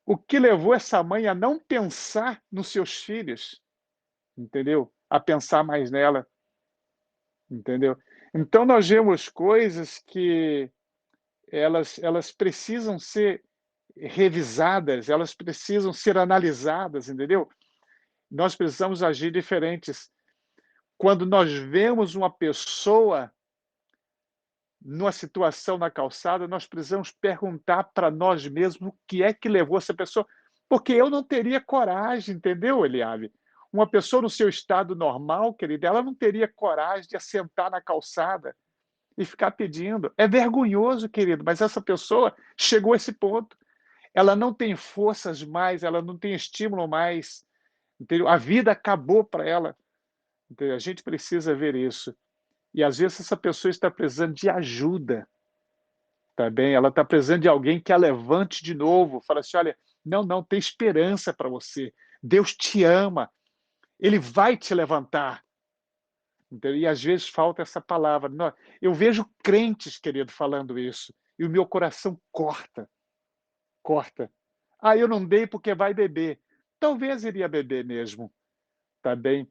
C: O que levou essa mãe a não pensar nos seus filhos? Entendeu? A pensar mais nela. Entendeu? Então nós vemos coisas que elas precisam ser revisadas, elas precisam ser analisadas, entendeu? Nós precisamos agir diferentes. Quando nós vemos uma pessoa numa situação na calçada, nós precisamos perguntar para nós mesmos o que é que levou essa pessoa, porque eu não teria coragem, entendeu, Eliabe? Uma pessoa no seu estado normal, querida, ela não teria coragem de assentar na calçada e ficar pedindo. É vergonhoso, querido, mas essa pessoa chegou a esse ponto. Ela não tem forças mais, ela não tem estímulo mais, entendeu? A vida acabou para ela. Entendeu? A gente precisa ver isso. E às vezes essa pessoa está precisando de ajuda, tá bem? Ela está precisando de alguém que a levante de novo. Fala assim, olha, não, tem esperança para você. Deus te ama. Ele vai te levantar. Entendeu? E às vezes falta essa palavra. Eu vejo crentes, querido, falando isso. E o meu coração corta. Corta. Ah, eu não dei porque vai beber. Talvez iria beber mesmo. Tá bem?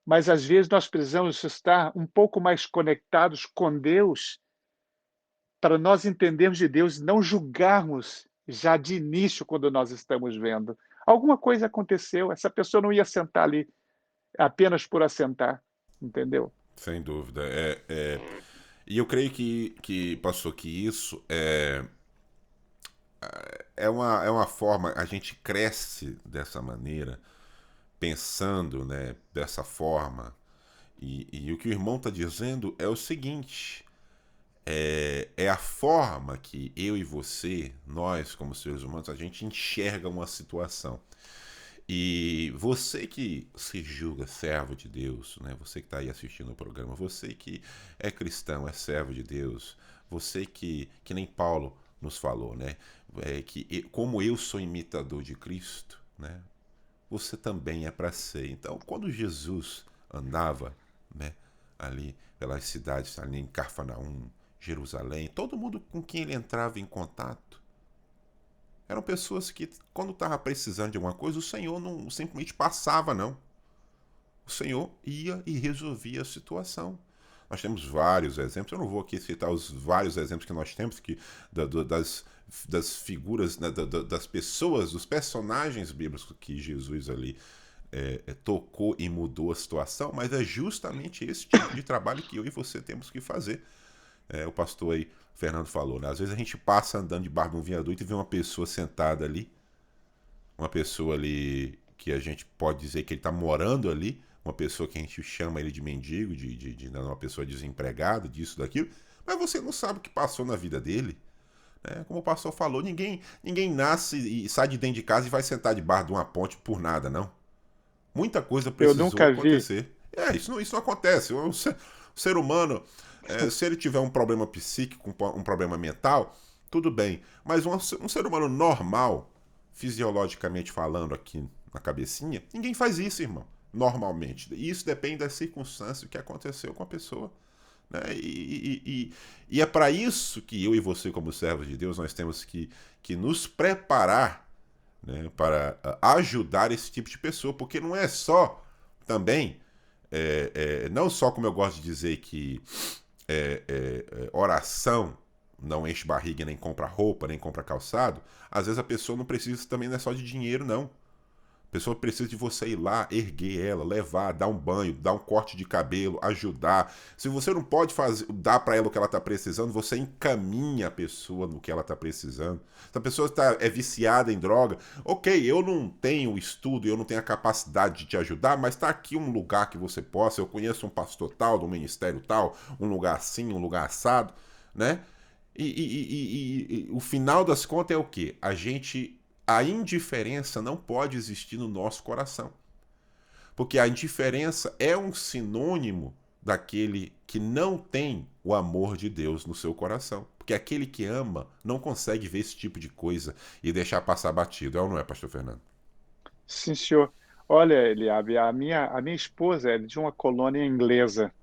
C: Mas às vezes nós precisamos estar um pouco mais conectados com Deus para nós entendermos de Deus e não julgarmos já de início quando nós estamos vendo. Alguma coisa aconteceu, essa pessoa não ia sentar ali apenas por assentar, entendeu?
A: Sem dúvida. E eu creio que passou que isso é uma forma, a gente cresce dessa maneira, pensando, né, dessa forma. E o que o irmão está dizendo é o seguinte: é a forma que eu e você, nós como seres humanos, a gente enxerga uma situação. E você que se julga servo de Deus, né? Você que está aí assistindo o programa, você que é cristão, é servo de Deus, você que nem Paulo nos falou, né? Como eu sou imitador de Cristo, né? Você também é para ser. Então, quando Jesus andava, né, ali pelas cidades, ali em Cafarnaum, Jerusalém, todo mundo com quem ele entrava em contato eram pessoas que, quando estava precisando de alguma coisa, o Senhor não simplesmente passava, não. O Senhor ia e resolvia a situação. Nós temos vários exemplos, eu não vou aqui citar os vários exemplos que nós temos das figuras, né, das pessoas, dos personagens bíblicos que Jesus ali tocou e mudou a situação, mas é justamente esse tipo de trabalho que eu e você temos que fazer. O pastor aí, Fernando, falou, né? Às vezes a gente passa andando debaixo de um viaduto e vê uma pessoa sentada ali, uma pessoa ali que a gente pode dizer que ele está morando ali, uma pessoa que a gente chama ele de mendigo, de uma pessoa desempregada, disso, daquilo, mas você não sabe o que passou na vida dele. Né? Como o pastor falou, ninguém nasce e sai de dentro de casa e vai sentar debaixo de uma ponte por nada, não. Muita coisa
C: Eu
A: precisou
C: nunca vi.
A: acontecer. Isso não acontece. O ser humano, se ele tiver um problema psíquico, um problema mental, tudo bem. Mas um ser humano normal, fisiologicamente falando aqui na cabecinha, ninguém faz isso, irmão. Normalmente. E isso depende das circunstâncias que aconteceu com a pessoa. Né? E é para isso que eu e você, como servos de Deus, nós temos que nos preparar, né, para ajudar esse tipo de pessoa, porque não é só também, não só como eu gosto de dizer que oração não enche barriga, nem compra roupa, nem compra calçado. Às vezes a pessoa não precisa também, não é só de dinheiro, não. A pessoa precisa de você ir lá, erguer ela, levar, dar um banho, dar um corte de cabelo, ajudar. Se você não pode dar para ela o que ela está precisando, você encaminha a pessoa no que ela está precisando. Se a pessoa é viciada em droga, ok, eu não tenho estudo, eu não tenho a capacidade de te ajudar, mas está aqui um lugar que você possa. Eu conheço um pastor tal, do ministério tal, um lugar assim, um lugar assado, né? E o final das contas é o quê? A indiferença não pode existir no nosso coração. Porque a indiferença é um sinônimo daquele que não tem o amor de Deus no seu coração. Porque aquele que ama não consegue ver esse tipo de coisa e deixar passar batido. É ou não é, pastor Fernando?
C: Sim, senhor. Olha, Eliabe, a minha esposa é de uma colônia inglesa.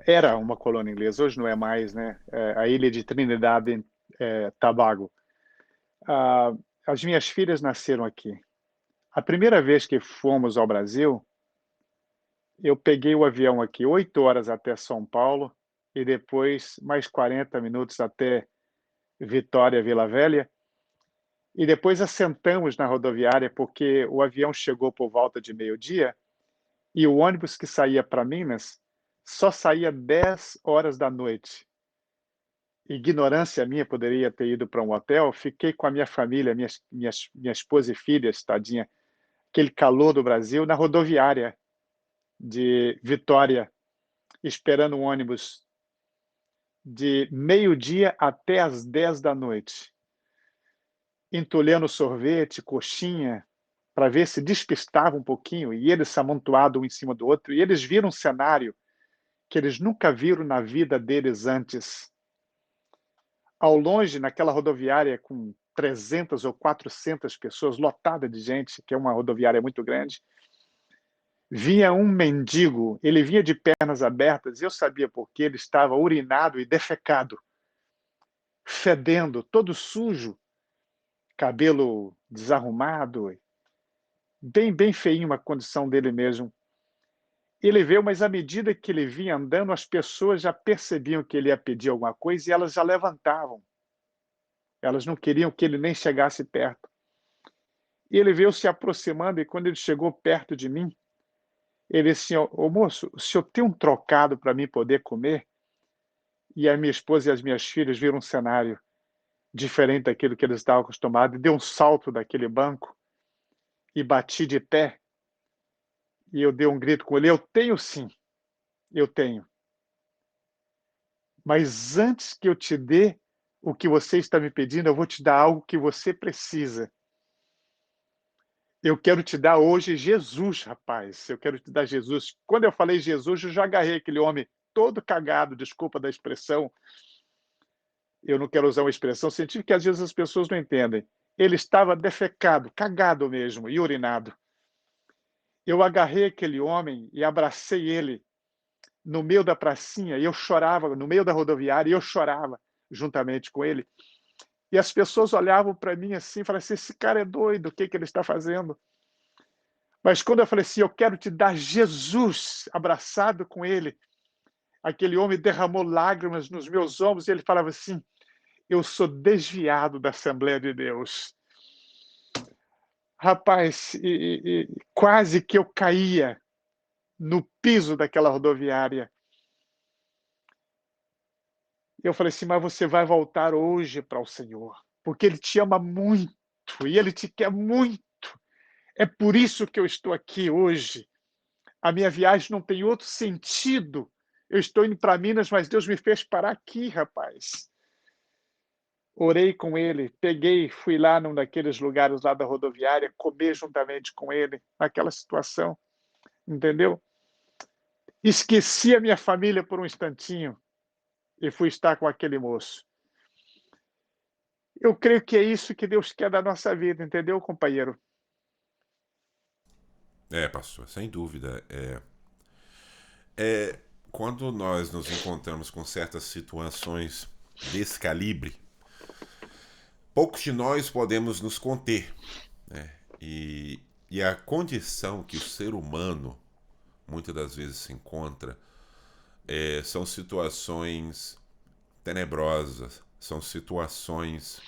C: Era uma colônia inglesa, hoje não é mais, né? A ilha de Trinidad e Tobago. Ah, as minhas filhas nasceram aqui. A primeira vez que fomos ao Brasil, eu peguei o avião aqui 8 horas até São Paulo e depois mais 40 minutos até Vitória, Vila Velha. E depois assentamos na rodoviária porque o avião chegou por volta de meio-dia e o ônibus que saía para Minas só saía 10 horas da noite. Ignorância minha, poderia ter ido para um hotel. Fiquei com a minha família, minha esposa e filhas, tadinha, aquele calor do Brasil, na rodoviária de Vitória, esperando um ônibus de meio-dia até às 10 da noite, entulhando sorvete, coxinha, para ver se despistava um pouquinho, e eles se amontoados um em cima do outro, e eles viram um cenário que eles nunca viram na vida deles antes. Ao longe, naquela rodoviária com 300 ou 400 pessoas, lotada de gente, que é uma rodoviária muito grande, vinha um mendigo, ele vinha de pernas abertas, e eu sabia porque ele estava urinado e defecado, fedendo, todo sujo, cabelo desarrumado, bem feinho a condição dele mesmo. Ele veio, mas à medida que ele vinha andando, as pessoas já percebiam que ele ia pedir alguma coisa e elas já levantavam. Elas não queriam que ele nem chegasse perto. E ele veio se aproximando, e quando ele chegou perto de mim, ele disse assim: ô moço, o senhor tem um trocado para mim poder comer? E a minha esposa e as minhas filhas viram um cenário diferente daquilo que eles estavam acostumados, e deu um salto daquele banco e bati de pé, e eu dei um grito com ele: eu tenho sim, eu tenho. Mas antes que eu te dê o que você está me pedindo, eu vou te dar algo que você precisa. Eu quero te dar hoje Jesus, rapaz. Eu quero te dar Jesus. Quando eu falei Jesus, eu já agarrei aquele homem todo cagado, desculpa da expressão. Eu não quero usar uma expressão científica que às vezes as pessoas não entendem. Ele estava defecado, cagado mesmo, e urinado. Eu agarrei aquele homem e abracei ele no meio da pracinha, e eu chorava, no meio da rodoviária, e eu chorava juntamente com ele. E as pessoas olhavam para mim assim, falavam assim: esse cara é doido, o que ele está fazendo? Mas quando eu falei assim: eu quero te dar Jesus, abraçado com ele, aquele homem derramou lágrimas nos meus ombros, e ele falava assim: eu sou desviado da Assembleia de Deus. Rapaz, quase que eu caía no piso daquela rodoviária. Eu falei assim: mas você vai voltar hoje para o Senhor, porque Ele te ama muito e Ele te quer muito. É por isso que eu estou aqui hoje. A minha viagem não tem outro sentido. Eu estou indo para Minas, mas Deus me fez parar aqui, rapaz. Orei com ele, peguei, fui lá num daqueles lugares lá da rodoviária, comer juntamente com ele, naquela situação, entendeu? Esqueci a minha família por um instantinho e fui estar com aquele moço. Eu creio que é isso que Deus quer da nossa vida, entendeu, companheiro?
A: Pastor, sem dúvida. Quando nós nos encontramos com certas situações desse calibre, poucos de nós podemos nos conter, né? E a condição que o ser humano muitas das vezes se encontra são situações tenebrosas, são situações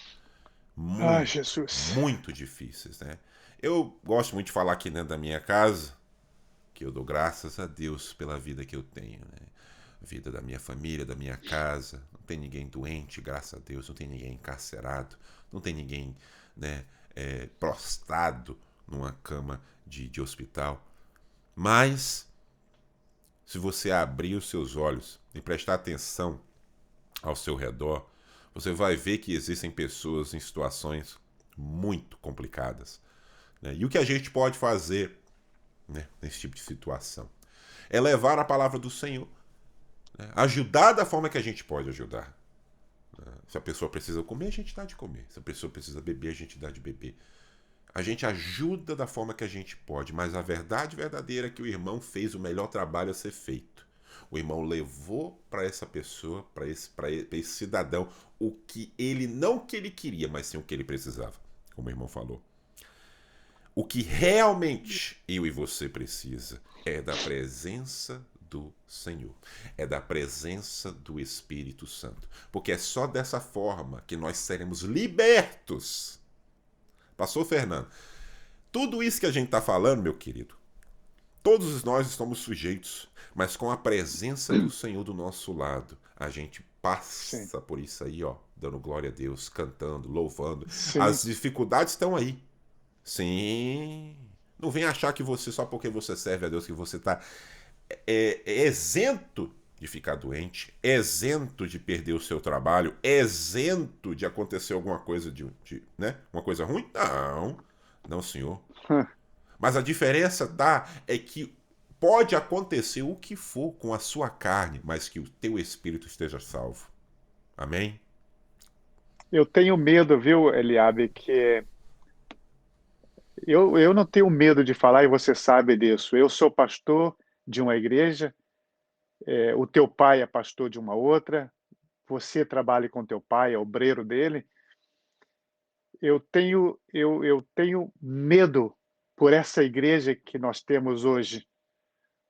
A: muito,
C: Jesus.
A: muito difíceis, né? Eu gosto muito de falar aqui dentro da minha casa que eu dou graças a Deus pela vida que eu tenho, né? A vida da minha família, da minha casa. Não tem ninguém doente, graças a Deus. Não tem ninguém encarcerado. Não tem ninguém, né, prostrado numa cama de hospital. Mas, se você abrir os seus olhos e prestar atenção ao seu redor, você vai ver que existem pessoas em situações muito complicadas, né? E o que a gente pode fazer, né, nesse tipo de situação é levar a palavra do Senhor, né? Ajudar da forma que a gente pode ajudar. Se a pessoa precisa comer, a gente dá de comer. Se a pessoa precisa beber, a gente dá de beber. A gente ajuda da forma que a gente pode, mas a verdade verdadeira é que o irmão fez o melhor trabalho a ser feito. O irmão levou para essa pessoa, para esse cidadão, o que ele não que ele queria, mas sim o que ele precisava, como o irmão falou. O que realmente eu e você precisa é da presença do Senhor, é da presença do Espírito Santo, porque é só dessa forma que nós seremos libertos. Pastor Fernando, tudo isso que a gente está falando, meu querido, todos nós estamos sujeitos, mas com a presença do Senhor do nosso lado, a gente passa por isso aí, ó, dando glória a Deus, cantando, louvando. Sim. As dificuldades estão aí. Sim. Não vem achar que você, só porque você serve a Deus, que você está isento de ficar doente, isento de perder o seu trabalho, isento de acontecer alguma coisa né? Uma coisa ruim? Não, senhor. Mas a diferença é que pode acontecer o que for com a sua carne, mas que o teu espírito esteja salvo. Amém?
C: Eu tenho medo, viu, Eliabe, que eu não tenho medo de falar, e você sabe disso. Eu sou pastor de uma igreja, o teu pai é pastor de uma outra, você trabalha com teu pai, é obreiro dele. Eu tenho medo por essa igreja que nós temos hoje,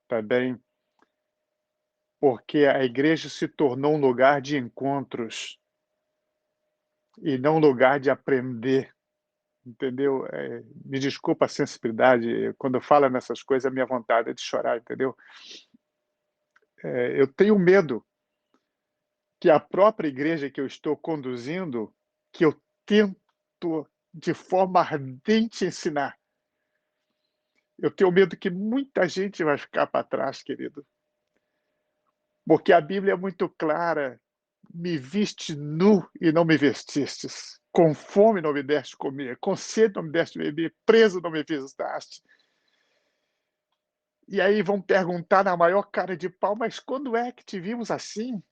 C: também, porque a igreja se tornou um lugar de encontros e não um lugar de aprender, entendeu? Me desculpa a sensibilidade, quando eu falo nessas coisas, a minha vontade é de chorar, entendeu? Eu tenho medo que a própria igreja que eu estou conduzindo, que eu tento de forma ardente ensinar, eu tenho medo que muita gente vai ficar para trás, querido. Porque a Bíblia é muito clara. Me viste nu e não me vestistes. Com fome não me deste comer. Com sede não me deste beber. Preso não me visitaste. E aí vão perguntar na maior cara de pau, mas quando é que te vimos assim?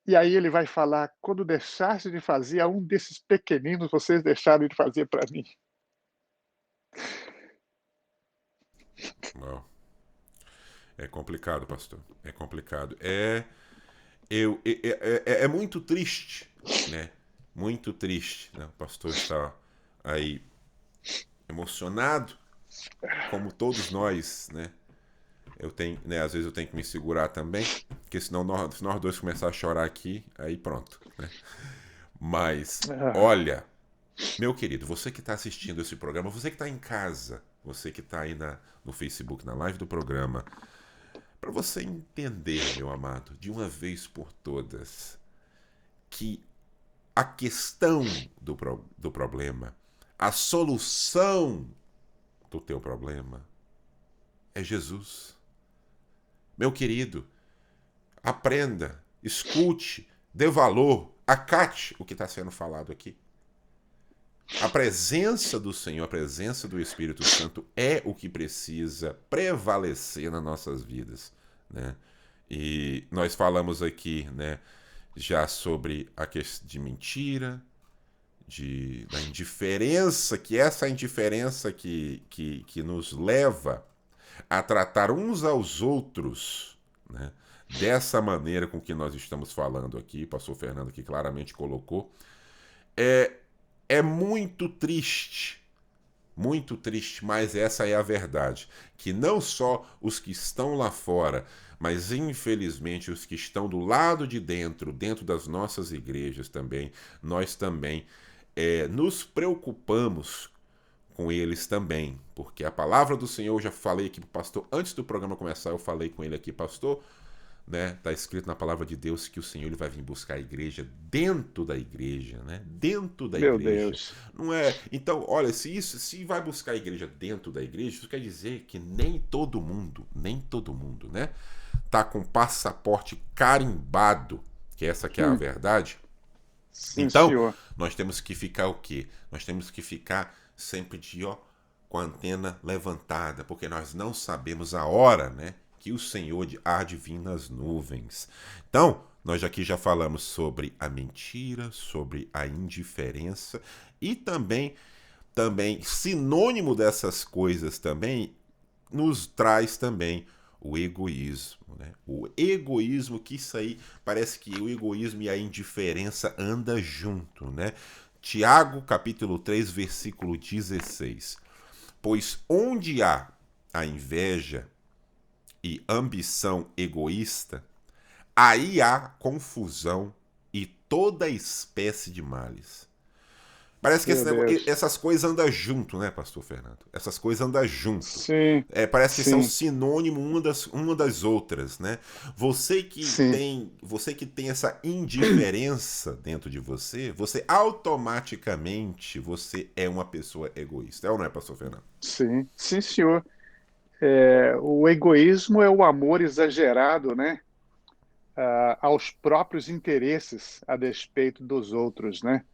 C: E aí ele vai falar, quando deixaste de fazer a um desses pequeninos, vocês deixaram de fazer para mim.
A: Não. É complicado, pastor. É complicado. É muito triste, né? Muito triste, né? O pastor está aí emocionado, como todos nós, né? Eu tenho, né? Às vezes eu tenho que me segurar também, porque senão se nós dois começar a chorar aqui, aí pronto, né? Mas, olha, meu querido, você que está assistindo esse programa, você que está em casa, você que está aí no Facebook, na live do programa, para você entender, meu amado, de uma vez por todas, que a questão do problema, a solução do teu problema é Jesus. Meu querido, aprenda, escute, dê valor, acate o que está sendo falado aqui. A presença do Senhor, a presença do Espírito Santo é o que precisa prevalecer nas nossas vidas, né? E nós falamos aqui, né, já sobre a questão de mentira, da indiferença, que essa indiferença que nos leva a tratar uns aos outros, né, dessa maneira com que nós estamos falando aqui, o pastor Fernando aqui claramente colocou, é muito triste, mas essa é a verdade, que não só os que estão lá fora, mas infelizmente os que estão do lado de dentro das nossas igrejas também, nós também nos preocupamos com eles também, porque a palavra do Senhor, eu já falei aqui pro pastor, antes do programa começar, eu falei com ele aqui, pastor, né? Tá escrito na palavra de Deus que o Senhor ele vai vir buscar a igreja dentro da igreja, né? Dentro da
C: Meu
A: igreja.
C: Deus.
A: Não é? Então, olha, se vai buscar a igreja dentro da igreja, isso quer dizer que nem todo mundo, né? Tá com passaporte carimbado, que essa que é a verdade.
C: Sim,
A: Então,
C: senhor.
A: nós temos que ficar o quê? Nós temos que ficar sempre com a antena levantada, porque nós não sabemos a hora, né, que o Senhor há de vir nas nuvens. Então, nós aqui já falamos sobre a mentira, sobre a indiferença e também sinônimo dessas coisas também nos traz também o egoísmo, né? O egoísmo, que isso aí parece que o egoísmo e a indiferença andam junto, né? Tiago, capítulo 3, versículo 16. Pois onde há a inveja e ambição egoísta, aí há confusão e toda espécie de males. Parece que
C: Meu Deus.
A: essas coisas andam junto, né, pastor Fernando? Essas coisas andam junto.
C: Sim,
A: Parece que são
C: sim,
A: sinônimo uma das outras, né?
C: sim.
A: Você que tem essa indiferença dentro de você, você automaticamente você é uma pessoa egoísta. É ou não é, pastor Fernando?
C: Sim, sim, senhor. O egoísmo é o amor exagerado, né? Aos próprios interesses a despeito dos outros, né?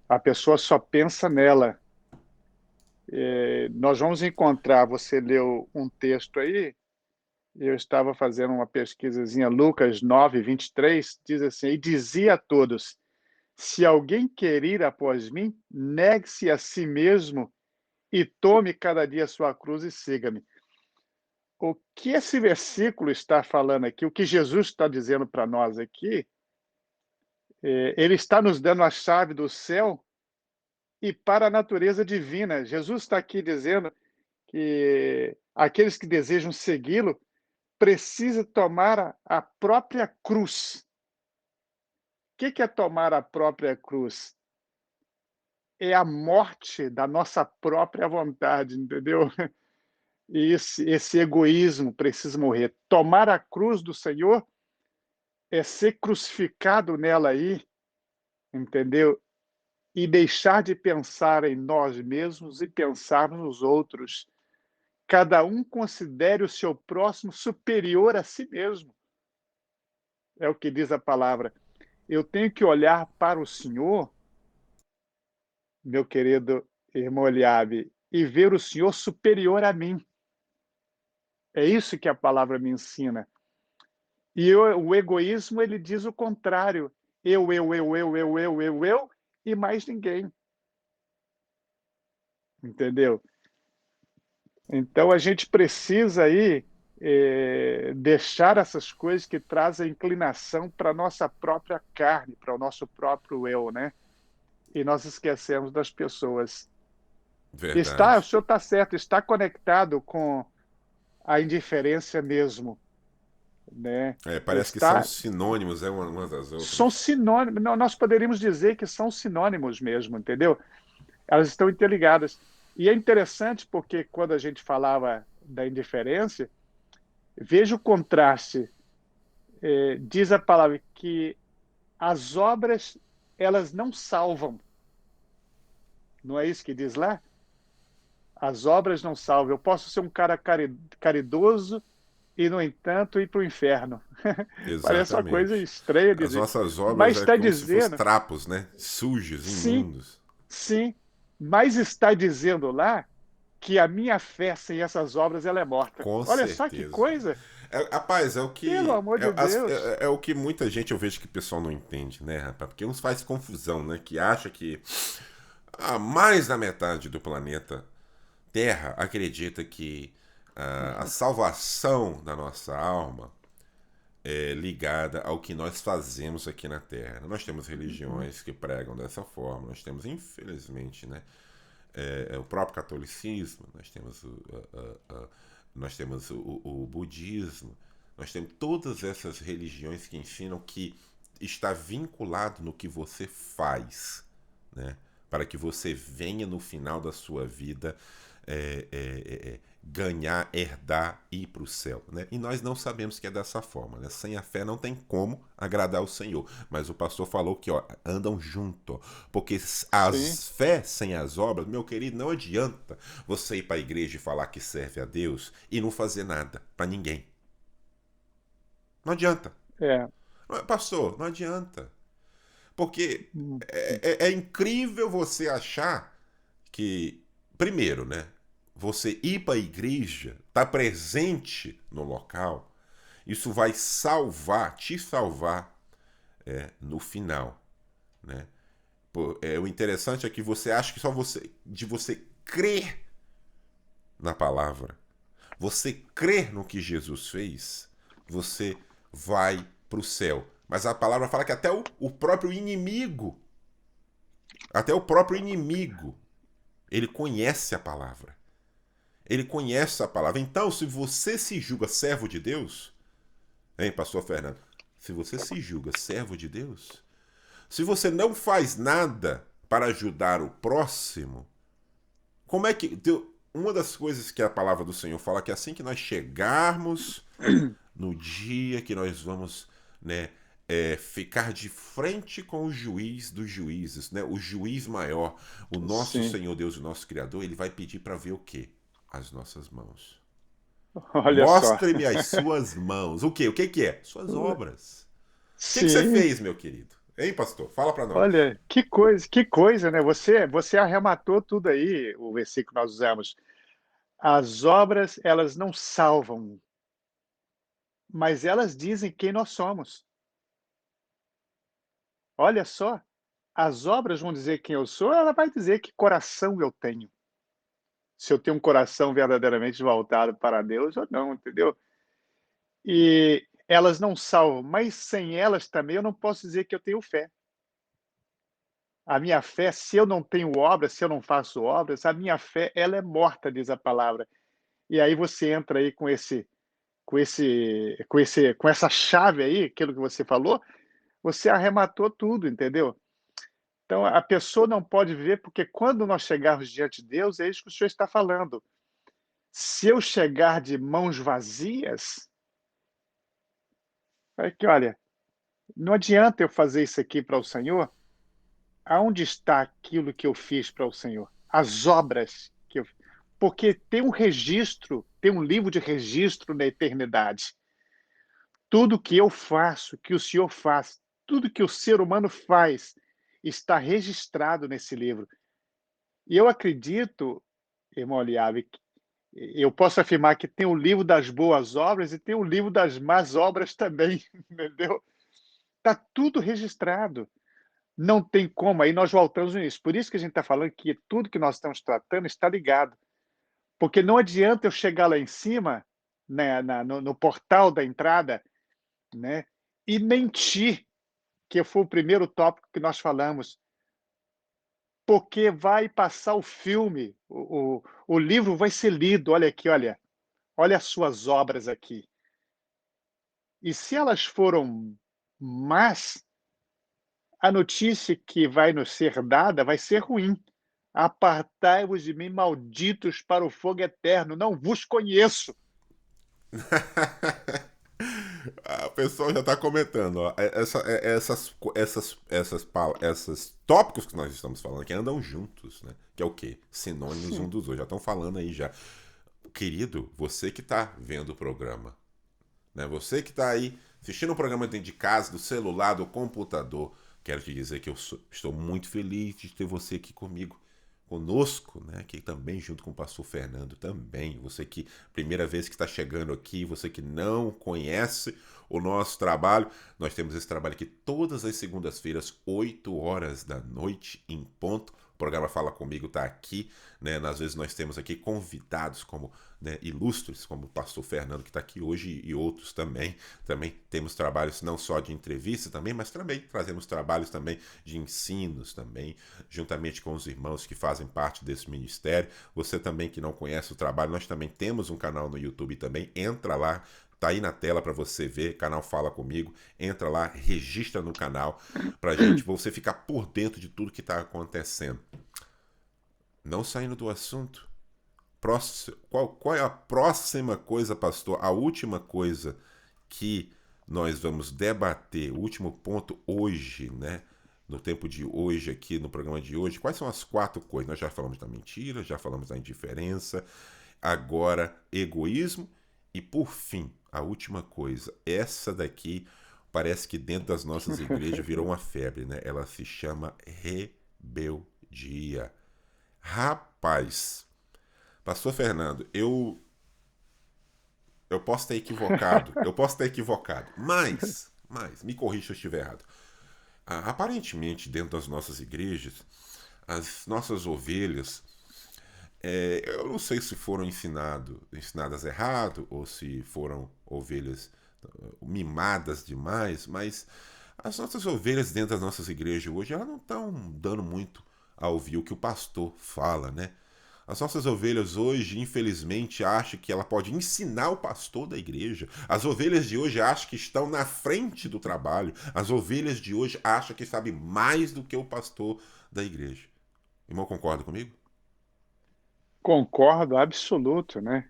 C: A pessoa só pensa nela. Nós vamos encontrar, você leu um texto aí, eu estava fazendo uma pesquisazinha, Lucas 9:23, diz assim: "E dizia a todos: se alguém quer ir após mim, negue-se a si mesmo e tome cada dia a sua cruz e siga-me." O que esse versículo está falando aqui, o que Jesus está dizendo para nós aqui, ele está nos dando a chave do céu e para a natureza divina. Jesus está aqui dizendo que aqueles que desejam segui-lo precisam tomar a própria cruz. O que é tomar a própria cruz? É a morte da nossa própria vontade, entendeu? E esse egoísmo precisa morrer. Tomar a cruz do Senhor é ser crucificado nela aí, entendeu? E deixar de pensar em nós mesmos e pensar nos outros. Cada um considere o seu próximo superior a si mesmo. É o que diz a palavra. Eu tenho que olhar para o Senhor, meu querido irmão Eliabe, e ver o Senhor superior a mim. É isso que a palavra me ensina. E o egoísmo, ele diz o contrário. Eu, e mais ninguém. Entendeu? Então, a gente precisa aí deixar essas coisas que trazem inclinação para a nossa própria carne, para o nosso próprio eu, né? E nós esquecemos das pessoas. O
A: Verdade.
C: senhor está certo, está conectado com a indiferença mesmo, né?
A: Parece que são sinônimos, uma das
C: São
A: outras.
C: sinônimos, nós poderíamos dizer que são sinônimos mesmo, entendeu? Elas estão interligadas. E é interessante porque quando a gente falava da indiferença, veja o contraste. Diz a palavra que as obras, elas não salvam. Não é isso que diz lá? As obras não salvam. Eu posso ser um cara caridoso e, no entanto, ir para o inferno. Parece uma coisa
A: Exatamente.
C: estranha
A: As
C: dizer.
A: nossas obras
C: Mas
A: é
C: está
A: como se fossem
C: dizendo,
A: trapos, né? Sujos,
C: sim,
A: imundos.
C: sim, mas está dizendo lá que a minha fé sem essas obras ela é morta.
A: Com
C: Olha só que
A: certeza.
C: coisa!
A: Rapaz,
C: Pelo amor de Deus!
A: é o que muita gente eu vejo que o pessoal não entende, né, rapaz? Porque uns faz confusão, né? Que acha que mais da metade do planeta Terra acredita que a salvação da nossa alma é ligada ao que nós fazemos aqui na Terra. Nós temos religiões que pregam dessa forma, nós temos, infelizmente, né, o próprio catolicismo, nós temos o budismo, nós temos todas essas religiões que ensinam que está vinculado no que você faz, né? Para que você venha no final da sua vida ganhar, herdar e ir para o céu, né? E nós não sabemos que é dessa forma, né? Sem a fé não tem como agradar o Senhor. Mas o pastor falou que andam junto, porque
C: Sim,
A: as fé sem as obras, meu querido, não adianta você ir para a igreja e falar que serve a Deus e não fazer nada para ninguém. Não adianta.
C: é.
A: Pastor, não adianta. Porque é incrível você achar que, primeiro, né? Você ir para a igreja, estar presente no local, isso vai te salvar no final, né? O interessante é que você acha que só de você crer na palavra, você crer no que Jesus fez, você vai para o céu. Mas a palavra fala que até o próprio inimigo, ele conhece a palavra. Ele conhece a palavra. Então, se você se julga servo de Deus, hein, pastor Fernando? Se você se julga servo de Deus, se você não faz nada para ajudar o próximo, como é que... Uma das coisas que a palavra do Senhor fala que assim que nós chegarmos no dia que nós vamos, né, ficar de frente com o juiz dos juízes, né, o juiz maior, o nosso
C: Sim,
A: Senhor Deus, o nosso Criador, ele vai pedir para ver o quê? As nossas mãos.
C: olha só.
A: Mostre-me as suas mãos. O quê? O que que é? Suas obras. O que que você
C: Sim,
A: fez, meu querido? Hein, pastor? Fala para nós.
C: Olha, que coisa, né? Você arrematou tudo aí, o versículo que nós usamos. As obras, elas não salvam, mas elas dizem quem nós somos. Olha só, as obras vão dizer quem eu sou, ela vai dizer que coração eu tenho. Se eu tenho um coração verdadeiramente voltado para Deus ou não, entendeu? E elas não salvam, mas sem elas também eu não posso dizer que eu tenho fé. A minha fé, se eu não tenho obras, se eu não faço obras, a minha fé, ela é morta, diz a palavra. E aí você entra aí com essa chave aí, aquilo que você falou, você arrematou tudo, entendeu? Então a pessoa não pode viver, porque quando nós chegarmos diante de Deus, é isso que o senhor está falando. Se eu chegar de mãos vazias, é que olha, não adianta eu fazer isso aqui para o Senhor. Aonde está aquilo que eu fiz para o Senhor? As obras que eu porque tem um registro, tem um livro de registro na eternidade. Tudo que eu faço, que o Senhor faz, tudo que o ser humano faz, está registrado nesse livro. E eu acredito, irmão Eliabe, que eu posso afirmar que tem o livro das boas obras e tem o livro das más obras também, entendeu? Está tudo registrado. Não tem como, aí nós voltamos nisso. Por isso que a gente está falando que tudo que nós estamos tratando está ligado. Porque não adianta eu chegar lá em cima, né, no portal da entrada, né, e mentir, que foi o primeiro tópico que nós falamos, porque vai passar o filme, o livro vai ser lido, olha aqui, olha as suas obras aqui. E se elas foram más, a notícia que vai nos ser dada vai ser ruim. Apartai-vos de mim, malditos, para o fogo eterno, não vos conheço.
A: O pessoal já está comentando, ó. Essas tópicos que nós estamos falando aqui andam juntos, né? Que é o quê? Sinônimos um dos outros. Já estão falando aí já. Querido, você que está vendo o programa, né? Você que está aí assistindo o programa dentro de casa, do celular, do computador, quero te dizer que estou muito feliz de ter você aqui comigo, conosco, né? Aqui também, junto com o pastor Fernando também. Você que, primeira vez que está chegando aqui, você que não conhece o nosso trabalho, nós temos esse trabalho aqui todas as segundas-feiras, 8 horas da noite, em ponto. O programa Fala Comigo está aqui, né? Às vezes nós temos aqui convidados como, né, ilustres, como o pastor Fernando que está aqui hoje e outros também. Também temos trabalhos não só de entrevista também, mas também trazemos trabalhos também de ensinos também, juntamente com os irmãos que fazem parte desse ministério. Você também que não conhece o trabalho, nós também temos um canal no YouTube também, entra lá, tá aí na tela para você ver, canal Fala Comigo, entra lá, registra no canal pra gente, você ficar por dentro de tudo que tá acontecendo. Não saindo do assunto, qual é a próxima coisa, pastor? A última coisa que nós vamos debater, o último ponto hoje, né? No tempo de hoje, aqui no programa de hoje, quais são as 4 coisas? Nós já falamos da mentira, já falamos da indiferença, agora egoísmo e, por fim, a última coisa. Essa daqui parece que dentro das nossas igrejas virou uma febre, né? Ela se chama rebeldia. Rapaz, pastor Fernando, eu posso ter equivocado, mas, me corrija se eu estiver errado. Aparentemente, dentro das nossas igrejas, as nossas ovelhas, eu não sei se foram ensinadas errado ou se foram ovelhas mimadas demais, mas as nossas ovelhas dentro das nossas igrejas hoje, elas não estão dando muito a ouvir o que o pastor fala, né? As nossas ovelhas hoje, infelizmente, acham que ela pode ensinar o pastor da igreja. As ovelhas de hoje acham que estão na frente do trabalho. As ovelhas de hoje acham que sabem mais do que o pastor da igreja. Irmão, concorda comigo?
C: Concordo, absoluto, né?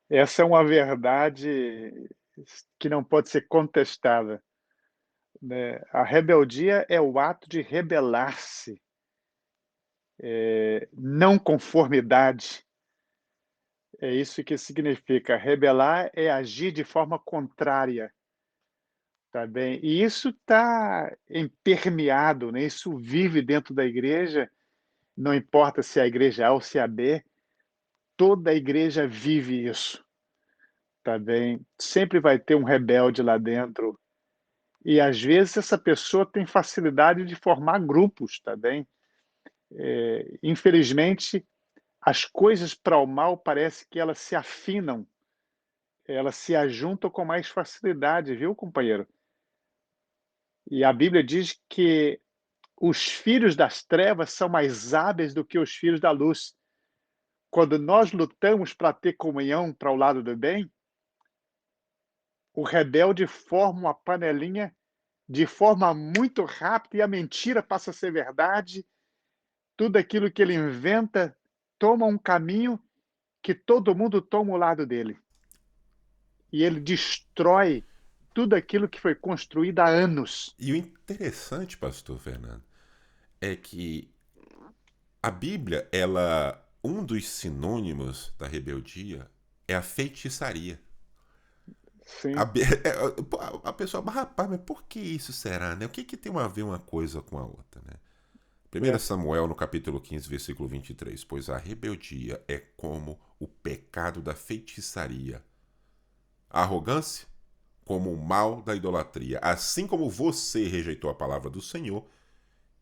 C: Essa é uma verdade que não pode ser contestada, né? A rebeldia é o ato de rebelar-se, não conformidade. É isso que significa. Rebelar é agir de forma contrária. Tá bem? E isso está impermeado, né? Isso vive dentro da igreja, não importa se é a igreja A ou se é a B, toda a igreja vive isso, tá bem? Sempre vai ter um rebelde lá dentro. E às vezes essa pessoa tem facilidade de formar grupos, tá bem? Infelizmente, as coisas para o mal parece que elas se afinam, elas se ajuntam com mais facilidade, viu, companheiro? E a Bíblia diz que os filhos das trevas são mais hábeis do que os filhos da luz. Quando nós lutamos para ter comunhão para o lado do bem, o rebelde forma uma panelinha de forma muito rápida e a mentira passa a ser verdade. Tudo aquilo que ele inventa toma um caminho que todo mundo toma o lado dele. E ele destrói tudo aquilo que foi construído há anos.
A: E o interessante, pastor Fernando, é que a Bíblia, ela, um dos sinônimos da rebeldia é a feitiçaria. A,
C: Sim,
A: a pessoa, mas rapaz, mas por que isso será, né? O que, que tem a ver uma coisa com a outra, né? 1
C: é,
A: Samuel, no capítulo 15, versículo 23. Pois a rebeldia é como o pecado da feitiçaria. A arrogância, como o mal da idolatria. Assim como você rejeitou a palavra do Senhor,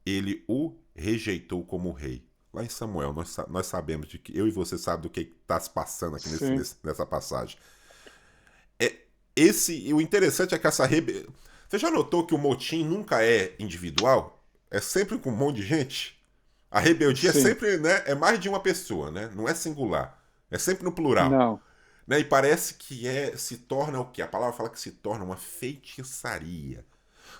A: ele o rejeitou como rei. Lá em Samuel, nós sabemos de que eu e você sabemos do que está se passando aqui
C: sim,
A: nessa passagem. É, o interessante é que essa rebelião. Você já notou que o motim nunca é individual? É sempre com um monte de gente? A rebeldia é
C: sim.
A: sempre, né? É mais de uma pessoa, né? Não é singular. É sempre no plural.
C: Não,
A: Né? E parece que se torna o quê? A palavra fala que se torna uma feitiçaria.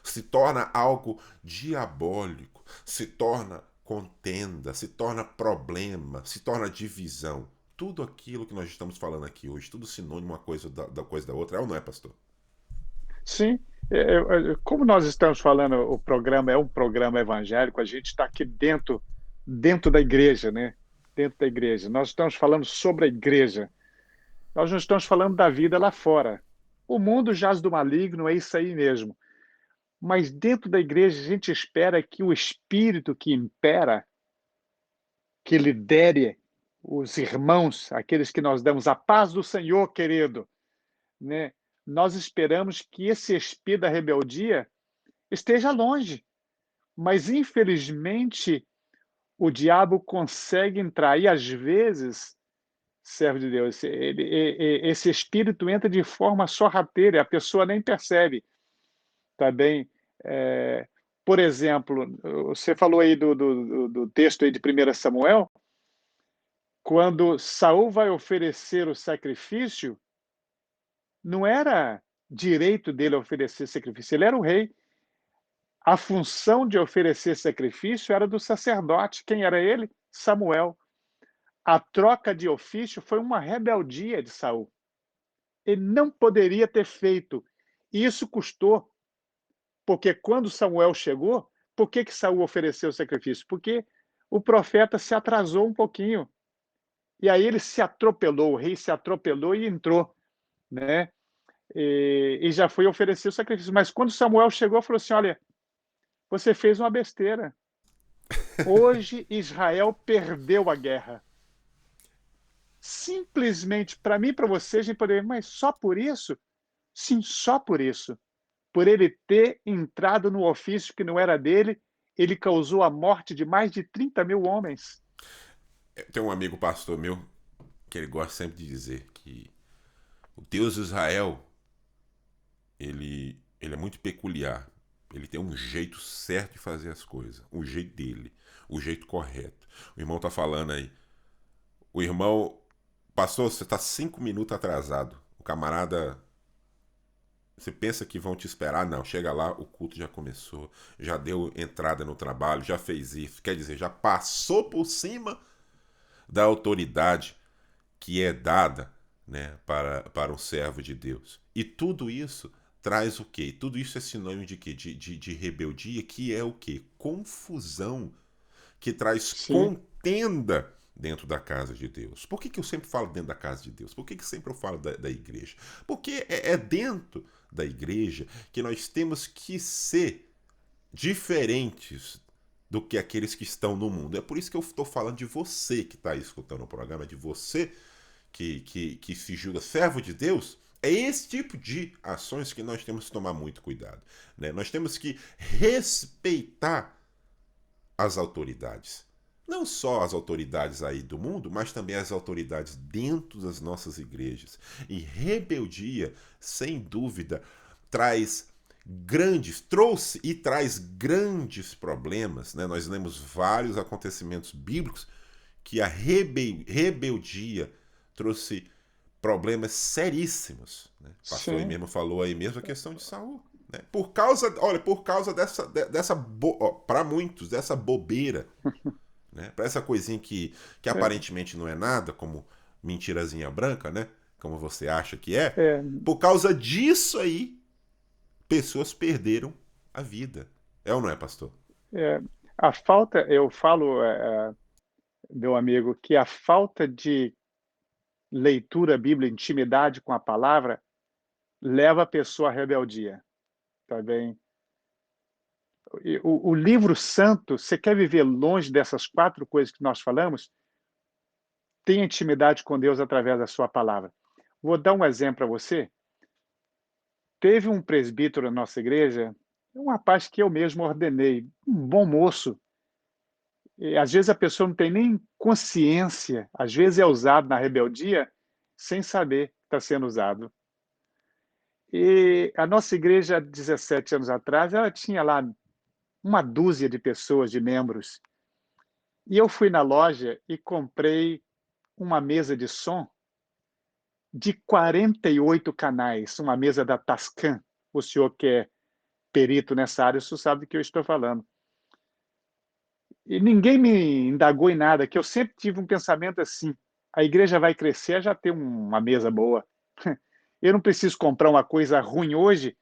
A: Se torna algo diabólico. Se torna contenda. Se torna problema. Se torna divisão. Tudo aquilo que nós estamos falando aqui hoje, tudo sinônimo uma coisa da coisa da outra, é ou não é, pastor?
C: sim. Como nós estamos falando, o programa é um programa evangélico, a gente está aqui dentro da igreja, né? Dentro da igreja. Nós estamos falando sobre a igreja. Nós não estamos falando da vida lá fora. O mundo jaz do maligno, é isso aí mesmo. Mas dentro da igreja, a gente espera que o espírito que impera, que lidere os irmãos, aqueles que nós damos a paz do Senhor, querido, né? Nós esperamos que esse espírito da rebeldia esteja longe. Mas, infelizmente, o diabo consegue entrar. E, às vezes, servo de Deus, esse espírito entra de forma sorrateira, a pessoa nem percebe. Tá bem? É, por exemplo, você falou aí do texto aí de 1 Samuel, quando Saul vai oferecer o sacrifício, não era direito dele oferecer sacrifício, ele era o rei. A função de oferecer sacrifício era do sacerdote. Quem era ele? Samuel. A troca de ofício foi uma rebeldia de Saul. Ele não poderia ter feito. E isso custou, porque quando Samuel chegou, por que Saul ofereceu o sacrifício? Porque o profeta se atrasou um pouquinho. E aí ele se atropelou, o rei se atropelou e entrou, né? E já foi oferecer o sacrifício. Mas quando Samuel chegou, falou assim: olha, você fez uma besteira. Hoje Israel perdeu a guerra. Simplesmente, para mim e para você, a gente poderia, mas só por isso? Sim, só por isso. Por ele ter entrado no ofício que não era dele, ele causou a morte de mais de 30 mil homens.
A: Tem um amigo pastor meu que ele gosta sempre de dizer que o Deus de Israel, ele é muito peculiar. Ele tem um jeito certo de fazer as coisas. O jeito dele. O jeito correto. O irmão tá falando aí. O irmão. Pastor, você tá 5 minutos atrasado. O camarada. Você pensa que vão te esperar? Não. Chega lá, o culto já começou. Já deu entrada no trabalho. Já fez isso. Quer dizer, já passou por cima da autoridade que é dada, né, para um servo de Deus. E tudo isso traz o quê? Tudo isso é sinônimo de quê? De rebeldia, que é o quê? Confusão, que traz
C: Sim,
A: contenda dentro da casa de Deus? Por que eu sempre falo dentro da casa de Deus? Por que sempre eu falo da igreja? Porque é dentro da igreja que nós temos que ser diferentes do que aqueles que estão no mundo. É por isso que eu estou falando de você que está aí escutando o programa, de você que se julga servo de Deus. É esse tipo de ações que nós temos que tomar muito cuidado, né? Nós temos que respeitar as autoridades. Não só as autoridades aí do mundo, mas também as autoridades dentro das nossas igrejas. E rebeldia, sem dúvida, trouxe e traz grandes problemas, né? Nós lemos vários acontecimentos bíblicos que a rebeldia trouxe problemas seríssimos, né? O pastor aí mesmo falou aí mesmo a questão de Saul, né? Por causa dessa para muitos, dessa bobeira, né? Para essa coisinha que aparentemente não é nada, como mentirazinha branca, né? Como você acha que é. Por causa disso aí, pessoas perderam a vida. É ou não é, pastor?
C: A falta, eu falo, meu amigo, que a falta de leitura bíblica, intimidade com a palavra, leva a pessoa à rebeldia. Tá bem? O livro santo, você quer viver longe dessas 4 coisas que nós falamos? Tenha intimidade com Deus através da sua palavra. Vou dar um exemplo para você. Teve um presbítero na nossa igreja, um rapaz que eu mesmo ordenei, um bom moço. E, às vezes a pessoa não tem nem consciência, às vezes é usado na rebeldia sem saber que está sendo usado. E a nossa igreja, 17 anos atrás, ela tinha lá uma dúzia de pessoas, de membros. E eu fui na loja e comprei uma mesa de som de 48 canais, uma mesa da Tascam. O senhor que é perito nessa área, o senhor sabe do que eu estou falando. E ninguém me indagou em nada, que eu sempre tive um pensamento assim, a igreja vai crescer, já tem uma mesa boa. Eu não preciso comprar uma coisa ruim hoje,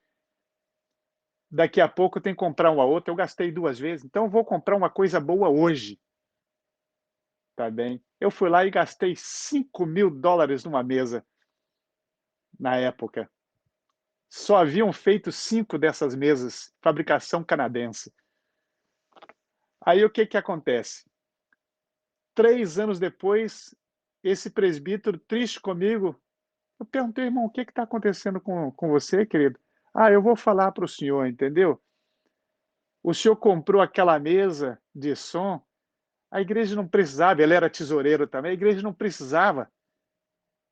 C: daqui a pouco eu tenho que comprar uma outra, eu gastei 2 vezes, então eu vou comprar uma coisa boa hoje. Tá bem? Eu fui lá e gastei $5.000 numa mesa, na época. Só haviam feito 5 dessas mesas, fabricação canadense. Aí o que acontece? 3 anos depois, esse presbítero, triste comigo, eu perguntei, irmão, o que está acontecendo com você, querido? Eu vou falar para o senhor, entendeu? O senhor comprou aquela mesa de som, a igreja não precisava, ele era tesoureiro também, a igreja não precisava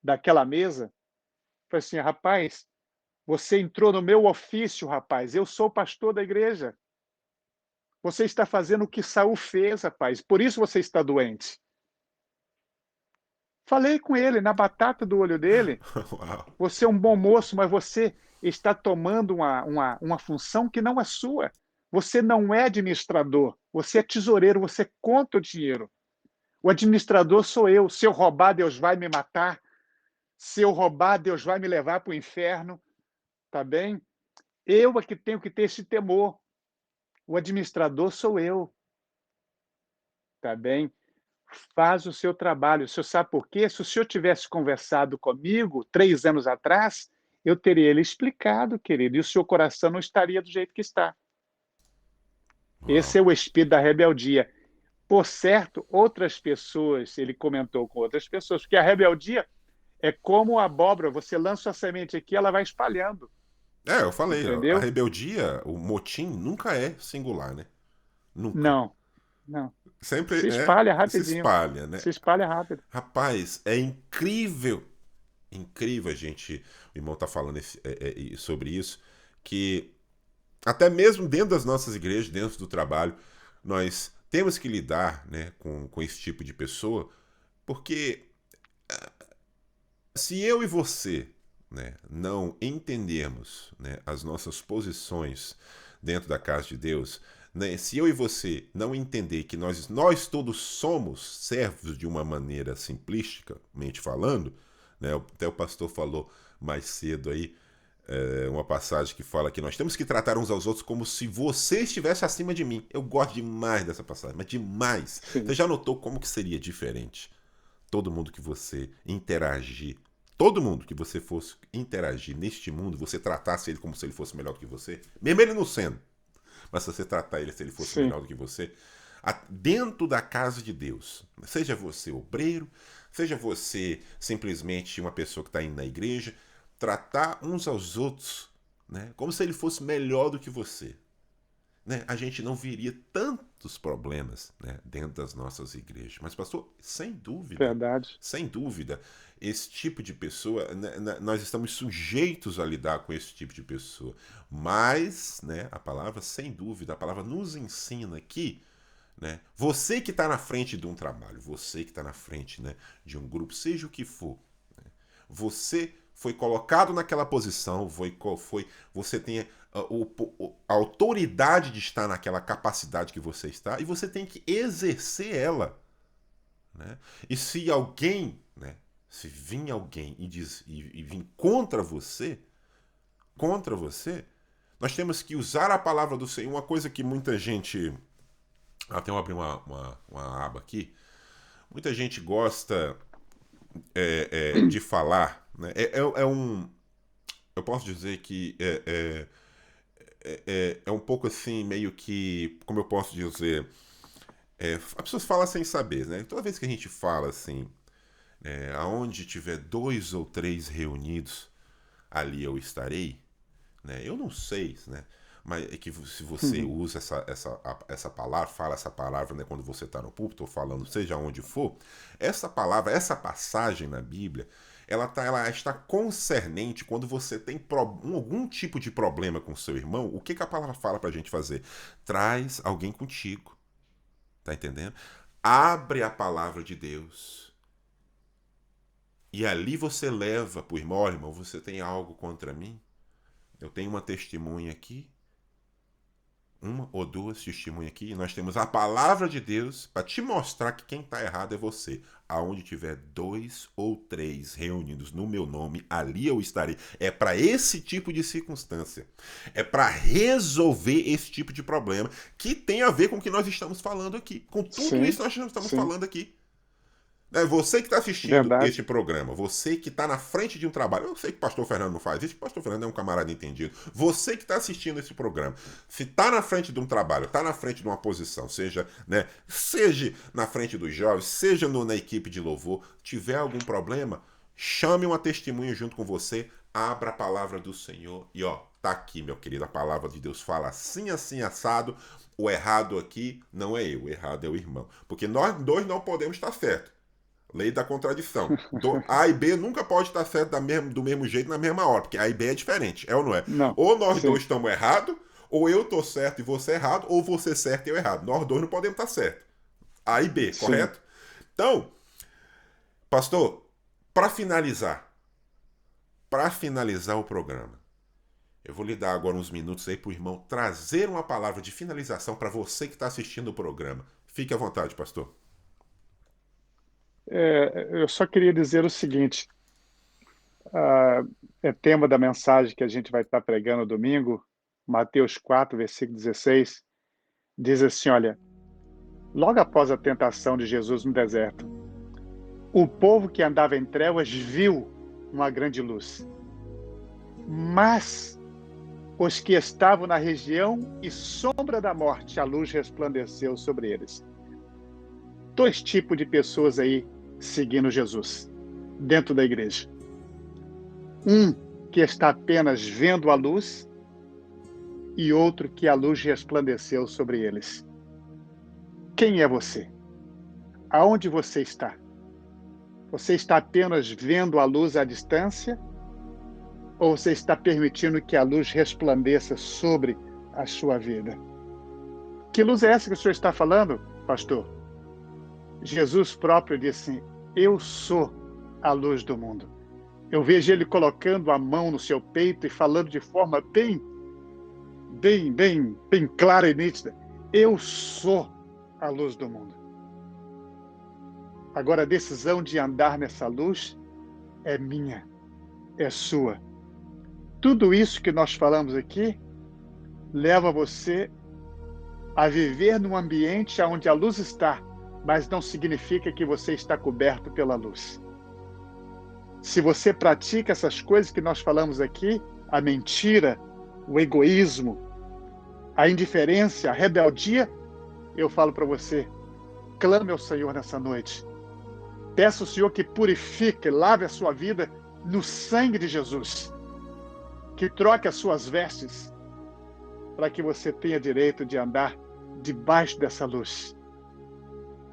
C: daquela mesa. Eu falei assim, rapaz, você entrou no meu ofício, rapaz, eu sou o pastor da igreja. Você está fazendo o que Saul fez, rapaz, por isso você está doente. Falei com ele, na batata do olho dele.
A: Uau.
C: Você é um bom moço, mas você está tomando uma função que não é sua. Você não é administrador, você é tesoureiro, você conta o dinheiro. O administrador sou eu. Se eu roubar, Deus vai me matar. Se eu roubar, Deus vai me levar para o inferno. Tá bem? Eu é que tenho que ter esse temor. O administrador sou eu. Tá bem? Faz o seu trabalho. O senhor sabe por quê? Se o senhor tivesse conversado comigo 3 anos atrás, eu teria lhe explicado, querido, e o seu coração não estaria do jeito que está.
A: Uau.
C: Esse é o espírito da rebeldia. Por certo, outras pessoas, ele comentou com outras pessoas, porque a rebeldia é como a abóbora, você lança a semente aqui, ela vai espalhando.
A: Eu falei,
C: entendeu?
A: A rebeldia, o motim nunca é singular, né? Nunca.
C: Não.
A: Sempre
C: se espalha rapidinho.
A: Se espalha, né?
C: Se espalha rápido.
A: Rapaz, é incrível. Incrível a gente, o irmão tá falando sobre isso, que até mesmo dentro das nossas igrejas, dentro do trabalho, nós temos que lidar, né, com esse tipo de pessoa, porque se eu e você, né, não entendermos, né, as nossas posições dentro da casa de Deus, né, se eu e você não entender que nós todos somos servos de uma maneira simplisticamente falando, né, até o pastor falou mais cedo aí, É uma passagem que fala que nós temos que tratar uns aos outros como se você estivesse acima de mim. Eu gosto demais dessa passagem, mas demais. Você
C: Sim,
A: já notou como que seria diferente? Todo mundo que você interagir, todo mundo que você fosse interagir neste mundo, você tratasse ele como se ele fosse melhor do que você, mesmo ele não sendo, mas se você tratar ele se ele fosse
C: sim,
A: melhor do que você, dentro da casa de Deus, seja você obreiro, seja você simplesmente uma pessoa que está indo na igreja, tratar uns aos outros, né, como se ele fosse melhor do que você, né, a gente não veria tantos problemas, né, dentro das nossas igrejas. Mas, pastor,
C: verdade.
A: sem dúvida, esse tipo de pessoa, né, nós estamos sujeitos a lidar com esse tipo de pessoa. Mas, né, a palavra, sem dúvida, a palavra nos ensina que, né, você que está na frente de um trabalho, você que está na frente, né, de um grupo, seja o que for, você foi colocado naquela posição, você tem a autoridade de estar naquela capacidade que você está e você tem que exercer ela. Né? E se alguém, né, se vir alguém e vir contra você, nós temos que usar a palavra do Senhor. Uma coisa que muita gente. Até eu abrir uma aba aqui. Muita gente gosta de falar. Né? É um. Eu posso dizer que é um pouco assim, meio que. Como eu posso dizer? As pessoas falam sem saber, né? Toda vez que a gente fala assim, aonde tiver 2 ou 3 reunidos, ali eu estarei, né? Eu não sei, né? Mas é que se você
C: Uhum.
A: usa essa palavra, fala essa palavra, né, quando você está no púlpito ou falando, seja onde for, essa palavra, essa passagem na Bíblia, ela está concernente quando você tem algum tipo de problema com seu irmão. O que a palavra fala para a gente fazer? Traz alguém contigo, tá entendendo? Abre a palavra de Deus. E ali você leva para o irmão, olha, irmão, você tem algo contra mim? Eu tenho uma testemunha aqui, uma ou duas testemunhas aqui, e nós temos a palavra de Deus para te mostrar que quem está errado é você. Aonde tiver 2 ou 3 reunidos no meu nome, ali eu estarei. É para esse tipo de circunstância. É para resolver esse tipo de problema que tem a ver com o que nós estamos falando aqui. Com tudo
C: Sim,
A: isso nós estamos
C: sim,
A: falando aqui. É você que está assistindo este
C: verdade.
A: programa, você que está na frente de um trabalho, eu sei que o pastor Fernando não faz isso, o pastor Fernando é um camarada entendido. Você que está assistindo esse programa, se está na frente de um trabalho, está na frente de uma posição, seja, né, seja na frente dos jovens, seja na equipe de louvor, tiver algum problema, chame uma testemunha junto com você, abra a palavra do Senhor e ó, tá aqui, meu querido, a palavra de Deus fala assim, assim, assado. O errado aqui não é eu, o errado é o irmão. Porque nós dois não podemos estar certos. Lei da contradição. A e B nunca pode estar certo do mesmo jeito na mesma hora, porque A e B é diferente, é ou não é?
C: Não,
A: Ou nós dois
C: sim,
A: estamos errados, ou eu estou certo e você errado, ou você certo e eu errado. Nós dois não podemos estar certos. A e B,
C: sim.
A: correto? Então, pastor, para finalizar o programa, eu vou lhe dar agora uns minutos aí para o irmão trazer uma palavra de finalização para você que está assistindo o programa. Fique à vontade, pastor.
C: Eu só queria dizer o seguinte: ah, é tema da mensagem que a gente vai estar pregando domingo, Mateus 4, versículo 16, diz assim: olha, logo após a tentação de Jesus no deserto, o povo que andava em trevas viu uma grande luz. Mas os que estavam na região e sombra da morte, a luz resplandeceu sobre eles. 2 tipos de pessoas aí seguindo Jesus dentro da igreja. Um que está apenas vendo a luz e outro que a luz resplandeceu sobre eles. Quem é você? Aonde você está? Você está apenas vendo a luz à distância ou você está permitindo que a luz resplandeça sobre a sua vida? Que luz é essa que o senhor está falando, pastor? Jesus próprio disse: eu sou a luz do mundo. Eu vejo ele colocando a mão no seu peito e falando de forma bem clara e nítida: eu sou a luz do mundo. Agora a decisão de andar nessa luz é minha, é sua. tudo isso que nós falamos aqui leva você a viver num ambiente onde a luz está, mas não significa que você está coberto pela luz. Se você pratica essas coisas que nós falamos aqui, a mentira, o egoísmo, a indiferença, a rebeldia, eu falo para você, clame ao Senhor nessa noite. Peça ao Senhor que purifique, lave a sua vida no sangue de Jesus. Que troque as suas vestes para que você tenha direito de andar debaixo dessa luz.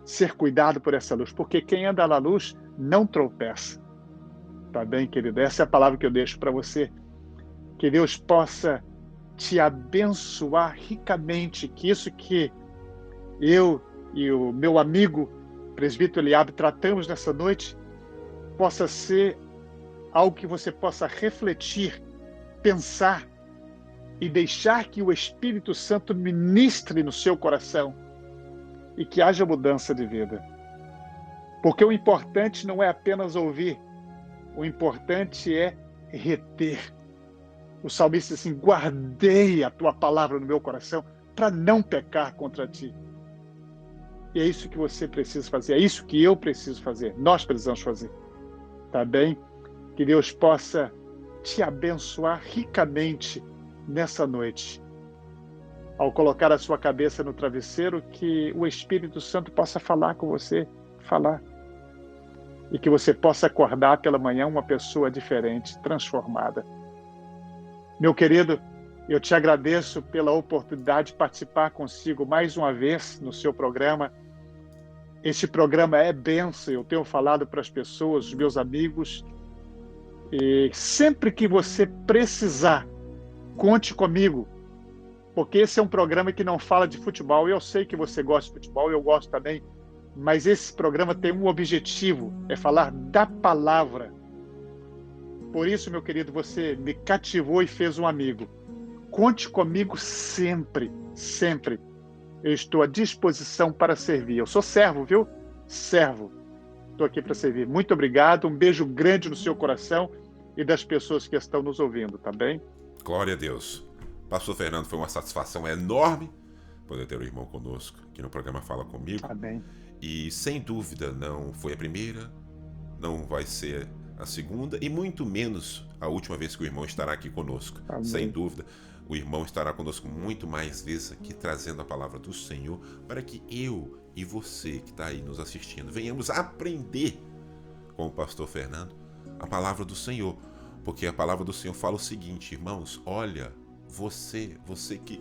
C: Ser cuidado por essa luz, porque quem anda na luz não tropeça. Tá bem, querido? Essa é a palavra que eu deixo para você. Que Deus possa te abençoar ricamente, que isso que eu e o meu amigo presbítero Eliabe tratamos nessa noite possa ser algo que você possa refletir, pensar e deixar que o Espírito Santo ministre no seu coração e que haja mudança de vida. Porque o importante não é apenas ouvir, o importante é reter. O salmista diz assim, guardei a tua palavra no meu coração para não pecar contra ti. E é isso que você precisa fazer, é isso que eu preciso fazer, nós precisamos fazer. Tá bem? Que Deus possa te abençoar ricamente nessa noite. Ao colocar a sua cabeça no travesseiro, que o Espírito Santo possa falar com você, falar. E que você possa acordar pela manhã uma pessoa diferente, transformada. Meu querido, eu te agradeço pela oportunidade de participar consigo mais uma vez no seu programa. Este programa é bênção, eu tenho falado para as pessoas, os meus amigos, e sempre que você precisar, conte comigo, porque esse é um programa que não fala de futebol. Eu sei que você gosta de futebol, eu gosto também, mas esse programa tem um objetivo, é falar da palavra. Por isso, meu querido, você me cativou e fez um amigo. Conte comigo sempre, sempre. Eu estou à disposição para servir. Eu sou servo, viu? Servo. Estou aqui para servir. Muito obrigado, um beijo grande no seu coração e das pessoas que estão nos ouvindo, tá bem?
A: Glória a Deus. Pastor Fernando, foi uma satisfação enorme poder ter o irmão conosco aqui no programa Fala Comigo.
C: Amém.
A: E sem dúvida não foi a primeira, não vai ser a segunda e muito menos a última vez que o irmão estará aqui conosco.
C: Amém.
A: Sem dúvida, o irmão estará conosco muito mais vezes aqui, trazendo a palavra do Senhor, para que eu e você que está aí nos assistindo venhamos aprender com o pastor Fernando a palavra do Senhor. Porque a palavra do Senhor fala o seguinte, irmãos, olha, você que...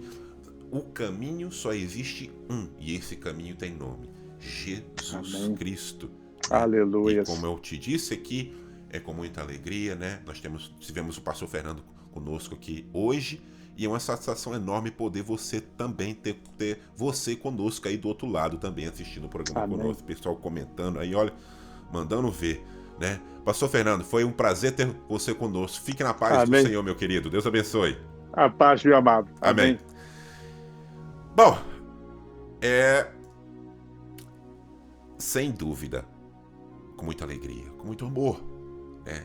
A: O caminho só existe um, e esse caminho tem nome, Jesus
C: Amém.
A: Cristo.
C: Aleluia.
A: E como eu te disse aqui, é com muita alegria, né? Nós tivemos o pastor Fernando conosco aqui hoje, e é uma satisfação enorme poder você também ter você conosco aí do outro lado também assistindo o programa
C: Amém.
A: conosco, o pessoal comentando aí, olha, mandando ver, né? Pastor Fernando, foi um prazer ter você conosco. Fique na paz
C: Amém.
A: do Senhor, meu querido. Deus abençoe.
C: A paz, meu amado.
A: Amém. Bom, sem dúvida, com muita alegria, com muito amor, né,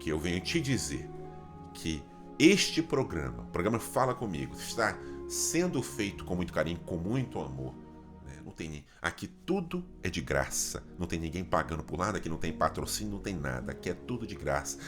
A: que eu venho te dizer que este programa, o programa Fala Comigo, está sendo feito com muito carinho, com muito amor. Né? Não tem, aqui tudo é de graça, não tem ninguém pagando por nada, aqui não tem patrocínio, não tem nada, aqui é tudo de graça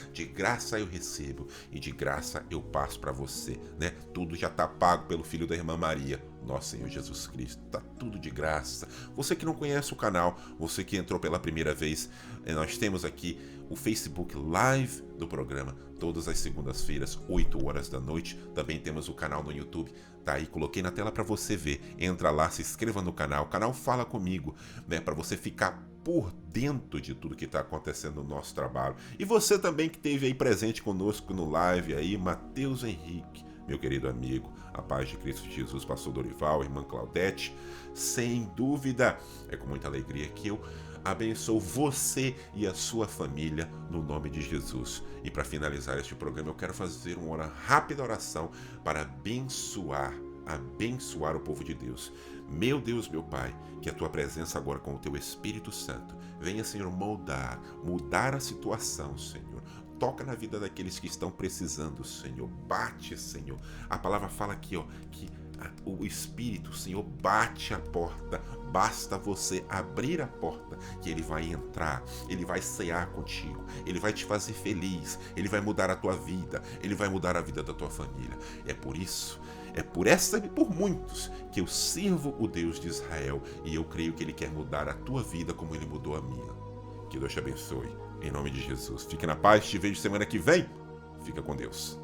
A: eu recebo e de graça eu passo para você, né? Tudo já está pago pelo Filho da Irmã Maria, nosso Senhor Jesus Cristo, tá tudo de graça. Você que não conhece o canal, você que entrou pela primeira vez, nós temos aqui o Facebook Live do programa, todas as segundas-feiras, 8 horas da noite. Também temos o canal no YouTube, tá aí, coloquei na tela para você ver. Entra lá, se inscreva no canal, o canal Fala Comigo, né, para você ficar por dentro de tudo que está acontecendo no nosso trabalho. E você também que esteve aí presente conosco no live aí, Matheus Henrique, meu querido amigo, a paz de Cristo Jesus, pastor Dorival, irmã Claudete, sem dúvida, é com muita alegria que eu abençoo você e a sua família no nome de Jesus. E para finalizar este programa, eu quero fazer uma rápida oração para abençoar abençoar o povo de Deus. Meu Deus, meu Pai, que a tua presença agora com o teu Espírito Santo venha, Senhor, mudar a situação, Senhor. Toca na vida daqueles que estão precisando, Senhor. Bate, Senhor. A palavra fala aqui, ó, que o Espírito, Senhor, bate a porta. Basta você abrir a porta que Ele vai entrar, Ele vai cear contigo, Ele vai te fazer feliz, Ele vai mudar a tua vida, Ele vai mudar a vida da tua família. É por isso, é por essa e por muitos que eu sirvo o Deus de Israel e eu creio que Ele quer mudar a tua vida como Ele mudou a minha. Que Deus te abençoe, em nome de Jesus. Fique na paz, te vejo semana que vem. Fica com Deus.